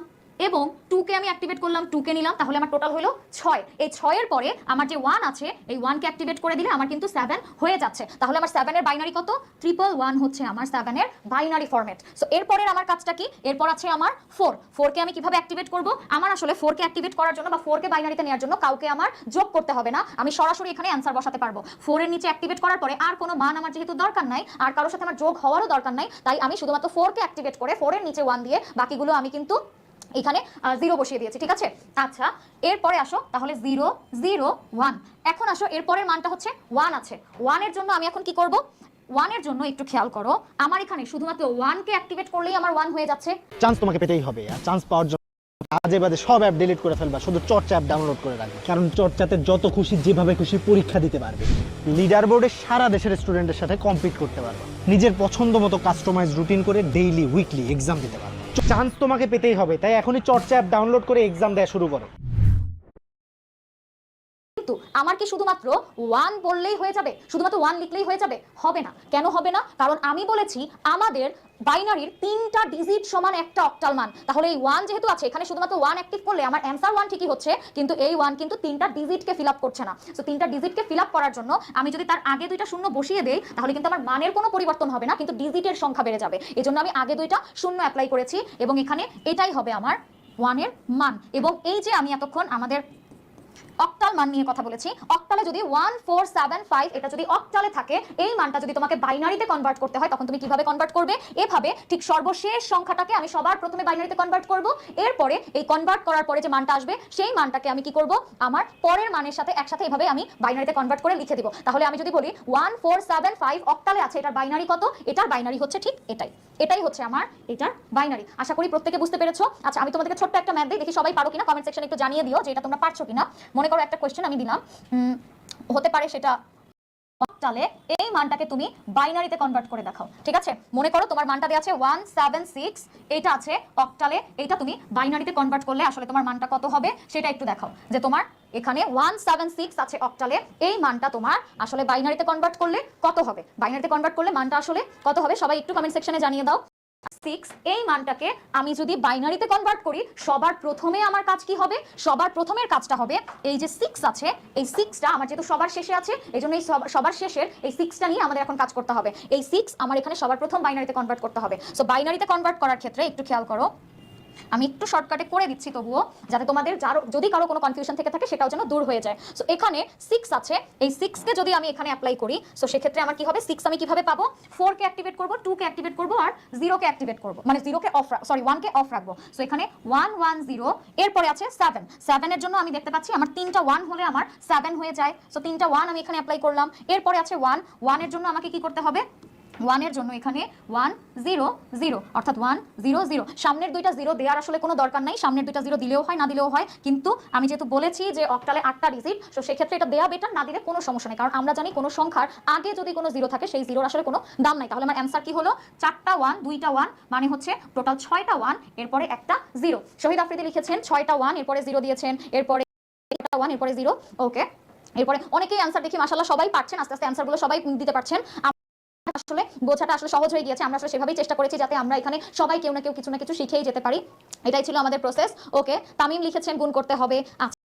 এবং 2কে আমি অ্যাক্টিভেট করলাম, 2কে নিলাম। তাহলে আমার টোটাল হলো 6। এই 6 এর পরে আমার যে 1 আছে, এই 1কে অ্যাক্টিভেট করে দিলে আমার কিন্তু 7 হয়ে যাচ্ছে। তাহলে আমার 7 এর বাইনারি কত? 111 হচ্ছে আমার 7 এর বাইনারি ফরম্যাট। সো এরপরের আমার কাজটা কি? এরপর আছে আমার 4। 4কে আমি কিভাবে অ্যাক্টিভেট করব? আমার আসলে 4কে অ্যাক্টিভেট করার জন্য বা 4কে বাইনারিতে নেওয়ার জন্য কাউকে আমার যোগ করতে হবে না, আমি সরাসরি এখানে অ্যান্সার বসাতে পারবো। 4 এর নিচে অ্যাক্টিভেট করার পরে আর কোনো মান আমার যেহেতু দরকার নাই, আর কারোর সাথে আমার যোগ হওয়ারও দরকার নাই, তাই আমি শুধুমাত্র 4কে অ্যাক্টিভেট করে 4 এর নিচে 1 দিয়ে বাকিগুলো আমি কিন্তু এখানে 0 বসিয়ে দিয়েছি, ঠিক আছে? আচ্ছা, এরপরে আসো তাহলে 0 0 1। এখন আসো এরপরের মানটা হচ্ছে 1 আছে। 1 এর জন্য আমি এখন কি করব? 1 এর জন্য একটু খেয়াল করো, আমার এখানে শুধুমাত্র 1কে অ্যাক্টিভেট করলেই আমার 1 হয়ে যাচ্ছে। চান্স তোমাকে পেতেই হবে, আর চান্স পাওয়ার জন্য আজে বাজে সব অ্যাপ ডিলিট করে ফেলবা, শুধু চর্চা অ্যাপ ডাউনলোড করে রাখবে, কারণ চর্চাতে যত খুশি যেভাবে খুশি পরীক্ষা দিতে পারবে। লিডার বোর্ডে সারা দেশের স্টুডেন্টের সাথে কম্পিট করতে পারবে, নিজের পছন্দ মতো কাস্টমাইজ রুটিন করে ডেইলি উইকলি এক্সাম দিতে পারবে। চান্স তোমাকে পেতেই হবে, তাই এখনই চর্চা অ্যাপ ডাউনলোড করে এক্সাম দেওয়া শুরু করো। কিন্তু আমার কি শুধুমাত্র 1 বললেই হয়ে যাবে? শুধুমাত্র 1 লিখলেই হয়ে যাবে? হবে না। কেন হবে না? কারণ আমি বলেছি আমাদের বাইনারির 3টা ডিজিট সমান একটা অক্টাল মান। তাহলে এই 1 যেহেতু আছে, এখানে শুধুমাত্র 1 অ্যাক্টিভ করলে আমার অ্যান্সার 1 ঠিকই হচ্ছে, কিন্তু এই 1 কিন্তু 3টা ডিজিটকে ফিল আপ করছে না। সো 3টা ডিজিটকে ফিল আপ করার জন্য আমি যদি তার আগে 2টা শূন্য বসিয়ে দেই, তাহলে কিন্তু আমার মানের কোনো পরিবর্তন হবে না, কিন্তু ডিজিটের সংখ্যা বেড়ে যাবে। এজন্য আমি আগে 2টা শূন্য অ্যাপ্লাই করেছি, এবং এখানে এটাই হবে আমার 1 এর মান। এবং এই যে আমি এতক্ষণ আমাদের অক্টাল মান নিয়ে কথা বলেছি, অক্টালে যদি 1475 এটা যদি অক্টালে থাকে, এই মানটা যদি তোমাকে বাইনারিতে কনভার্ট করতে হয়, তখন তুমি কিভাবে কনভার্ট করবে? এভাবে ঠিক সর্বশেষ সংখ্যাটাকে আমি সবার প্রথমে বাইনারিতে কনভার্ট করব, এরপরে এই কনভার্ট করার পরে যে মানটা আসবে সেই মানটাকে আমি কি করব? আমার পরের মানের সাথে একসাথে এভাবে আমি বাইনারিতে কনভার্ট করে লিখে দিব। তাহলে আমি যদি বলি 1475 অক্টালে আছে, এটার বাইনারি কত? এটার বাইনারি হচ্ছে ঠিক এটাই হচ্ছে আমার এটার বাইনারি। আশা করি প্রত্যেকে বুঝতে পেরেছো। আচ্ছা, আমি তোমাদেরকে ছোট্ট একটা ম্যাথ দিই, দেখি সবাই পারো কিনা, কমেন্ট সেকশনে একটু জানিয়ে দিও যে এটা তোমরা পারছো কিনা। মনে করো একটা কোশ্চেন আমি দিলাম, হতে পারে সেটা অক্টালে, এই মানটাকে তুমি বাইনারিতে কনভার্ট করে দেখাও, ঠিক আছে? মনে করো তোমার মানটা দেওয়া আছে 176, এটা আছে অক্টালে, এইটা তুমি বাইনারিতে কনভার্ট করলে আসলে তোমার মানটা কত হবে সেটা একটু দেখাও। যে তোমার এখানে 176 আছে অক্টালে, এই মানটা তোমার আসলে বাইনারিতে কনভার্ট করলে কত হবে? বাইনারিতে কনভার্ট করলে মানটা আসলে কত হবে সবাই একটু কমেন্ট সেকশনে জানিয়ে দাও। 6, এই মানটাকে আমি যদি বাইনারিতে কনভার্ট করি, সবার প্রথমে আমার কাজ কি হবে? সবার প্রথমের কাজটা হবে এই যে 6 আছে, এই 6টা আমার যেহেতু সবার শেষে আছে, এজন্য এই সবার শেষের এই 6টা নিয়ে আমাদের এখন কাজ করতে হবে। এই 6 আমার এখানে সবার প্রথম বাইনারিতে কনভার্ট করতে হবে। সো বাইনারিতে কনভার্ট করার ক্ষেত্রে একটু খেয়াল করো, আমি একটু শর্টকাটে করে দিচ্ছি তবুও, যাতে তোমাদের যদি কারো কোনো কনফিউশন থেকে থাকে সেটাও যেন দূর হয়ে যায়। সো এখানে 6 আছে, এই 6কে যদি আমি এখানে অ্যাপ্লাই করি, সো সেক্ষেত্রে আমার কি হবে? 6 আমি কিভাবে পাবো? 4কে অ্যাক্টিভেট করব, 2কে অ্যাক্টিভেট করব, আর 0কে অ্যাক্টিভেট করব, মানে 1কে অফ রাখবো। সো এখানে 1 1 0, এরপরে আছে 7 এর জন্য আমি দেখতে পাচ্ছি আমার 3টা 1 হলে আমার 7 হয়ে যায়। সো 3টা 1 আমি এখানে অ্যাপ্লাই করলাম, এরপরে আছে 1 এর জন্য আমাকে কি করতে হবে? ওয়ানের জন্য এখানে 1 0 0 অর্থাৎ 1 0 0। সামনের দুইটা জিরো দেওয়ার আসলে কোনো দরকার নাই, সামনের দুইটা জিরো দিলেও হয় না দিলেও হয়, কিন্তু আমি যেহেতু বলেছি যে অক্টালে 8টা ডিজিট, তো সেক্ষেত্রে এটা দেওয়া বেটার, না দিলে কোনো সমস্যা নেই। কারণ আমরা জানি কোনো সংখ্যার আগে যদি কোনো জিরো থাকে সেই জিরোর আসলে কোনো দাম নাই। তাহলে আমার অ্যান্সার কি হলো? 4টা 1 2টা 1, মানে হচ্ছে টোটাল 6টা 1 এরপরে একটা জিরো। শহীদ আফ্রিদি লিখেছেন 6টা 1 এরপরে জিরো দিয়েছেন, এরপরে 1 এরপরে জিরো। ওকে, এরপরে অনেকেই অ্যান্সার দেখি মাশাআল্লাহ সবাই পারছেন, আস্তে আস্তে অ্যান্সারগুলো সবাই দিতে পারছেন। আসলে বোঝাটা আসলে সহজ হয়ে গিয়েছে, আমরা আসলে সেভাবেই চেষ্টা করেছি যাতে আমরা এখানে সবাই কেউ না কেউ কিছু না কিছু শিখেই যেতে পারি, এটাই ছিল আমাদের প্রসেস। ওকে, তামিম লিখেছেন গুণ করতে হবে। আচ্ছা,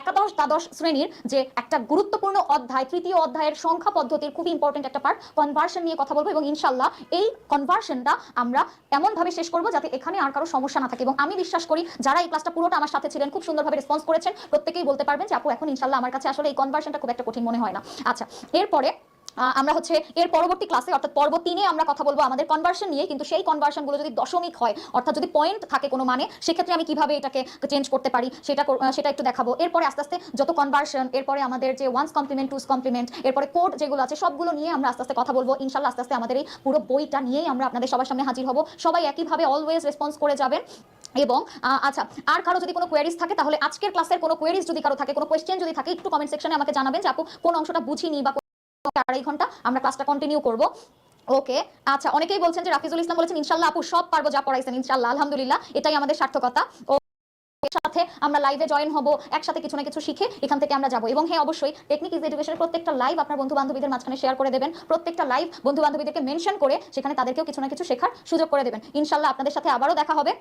একাদশ দ্বাদশ শ্রেণীর যে একটা গুরুত্বপূর্ণ অধ্যায়, তৃতীয় অধ্যায়ের সংখ্যা পদ্ধতির খুব ইম্পর্টেন্ট একটা পার্ট কনভার্সন নিয়ে কথা বলবো, এবং ইনশাল্লাহ এই কনভার্সনটা আমরা এমনভাবে শেষ করবো যাতে এখানে আর কারো সমস্যা না থাকে। এবং আমি বিশ্বাস করি যারা এই ক্লাসটা পুরোটা আমার সাথে ছিলেন, খুব সুন্দরভাবে রেসপন্স করেছেন, প্রত্যেকেই বলতে পারবেন যে আপু এখন ইনশাল্লাহ আমার কাছে আসলে এই কনভার্সনটা খুব একটা কঠিন মনে হয় না। আচ্ছা, এরপরে আমরা হচ্ছে এর পরবর্তী ক্লাসে অর্থাৎ পর্ব 3-এ আমরা কথা বলবো আমাদের কনভার্সন নিয়ে, কিন্তু সেই কনভার্সনগুলো যদি দশমিক হয় অর্থাৎ যদি পয়েন্ট থাকে কোনো মানে, সেক্ষেত্রে আমি কিভাবে এটাকে চেঞ্জ করতে পারি সেটা একটু দেখাবো। এরপরে আস্তে আস্তে যত কনভার্সন, এরপরে আমাদের যে ওয়ান্স কমপ্লিমেন্ট, টুস কমপ্লিমেন্ট, এরপরে কোড যেগুলো আছে সবগুলো নিয়ে আমরা আস্তে আস্তে কথা বলবো ইনশাল্লাহ। আস্তে আস্তে আমাদের এই পুরো বইটা নিয়েই আমরা আপনাদের সবার সামনে হাজির হব। সবাই একইভাবে অলওয়েজ রেসপন্স করে যাবেন। এবং আচ্ছা, আর কারো যদি কোনো কোয়েরিজ থাকে, তাহলে আজকের ক্লাসের কোনো কোয়েরিজ যদি কারো থাকে, কোনো কোয়েশ্চেন যদি থাকে, একটু কমেন্ট সেকশনে আমাকে জানাবেন যে আপু কোন অংশটা বুঝিনি বা 2.5 ঘন্টা আমরা ক্লাসটা কন্টিনিউ করব। ওকে, আচ্ছা, অনেকেই বলছেন যে রাফিজুল ইসলাম বলেছেন ইনশাল্লাহ আপু সব পারবো যা পড়াইছেন, ইনশাল্লাহ আলহামদুলিল্লাহ, এটাই আমাদের সার্থকতা। ও সাথে আমরা লাইভে জয়েন হব, একসাথে কিছু না কিছু শিখে এখান থেকে আমরা যাব। এবং হ্যাঁ, অবশ্যই টেকনিক ইজ এডুকেশনের প্রত্যেকটা লাইভ আপনার বন্ধু বান্ধবীদের মাঝখানে শেয়ার করে দেবেন, প্রত্যেকটা লাইভ বন্ধু বান্ধবীদেরকে মেনশন করে সেখানে তাদেরকেও কিছু না কিছু শেখার সুযোগ করে দেবেন। ইনশাল্লাহ আপনাদের সাথে আবারও দেখা হবে,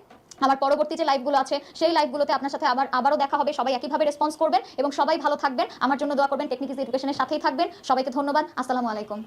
আমার পরবর্তী যে লাইভগুলো আছে সেই লাইভগুলোতে আপনার সাথে আবারও দেখা হবে। সবাই একইভাবে রেসপন্স করবেন এবং সবাই ভালো থাকবেন, আমার জন্য দোয়া করবেন, টেকনিক ইজ এডুকেশনের সাথেই থাকবেন। সবাইকে ধন্যবাদ, আসসালামু আলাইকুম।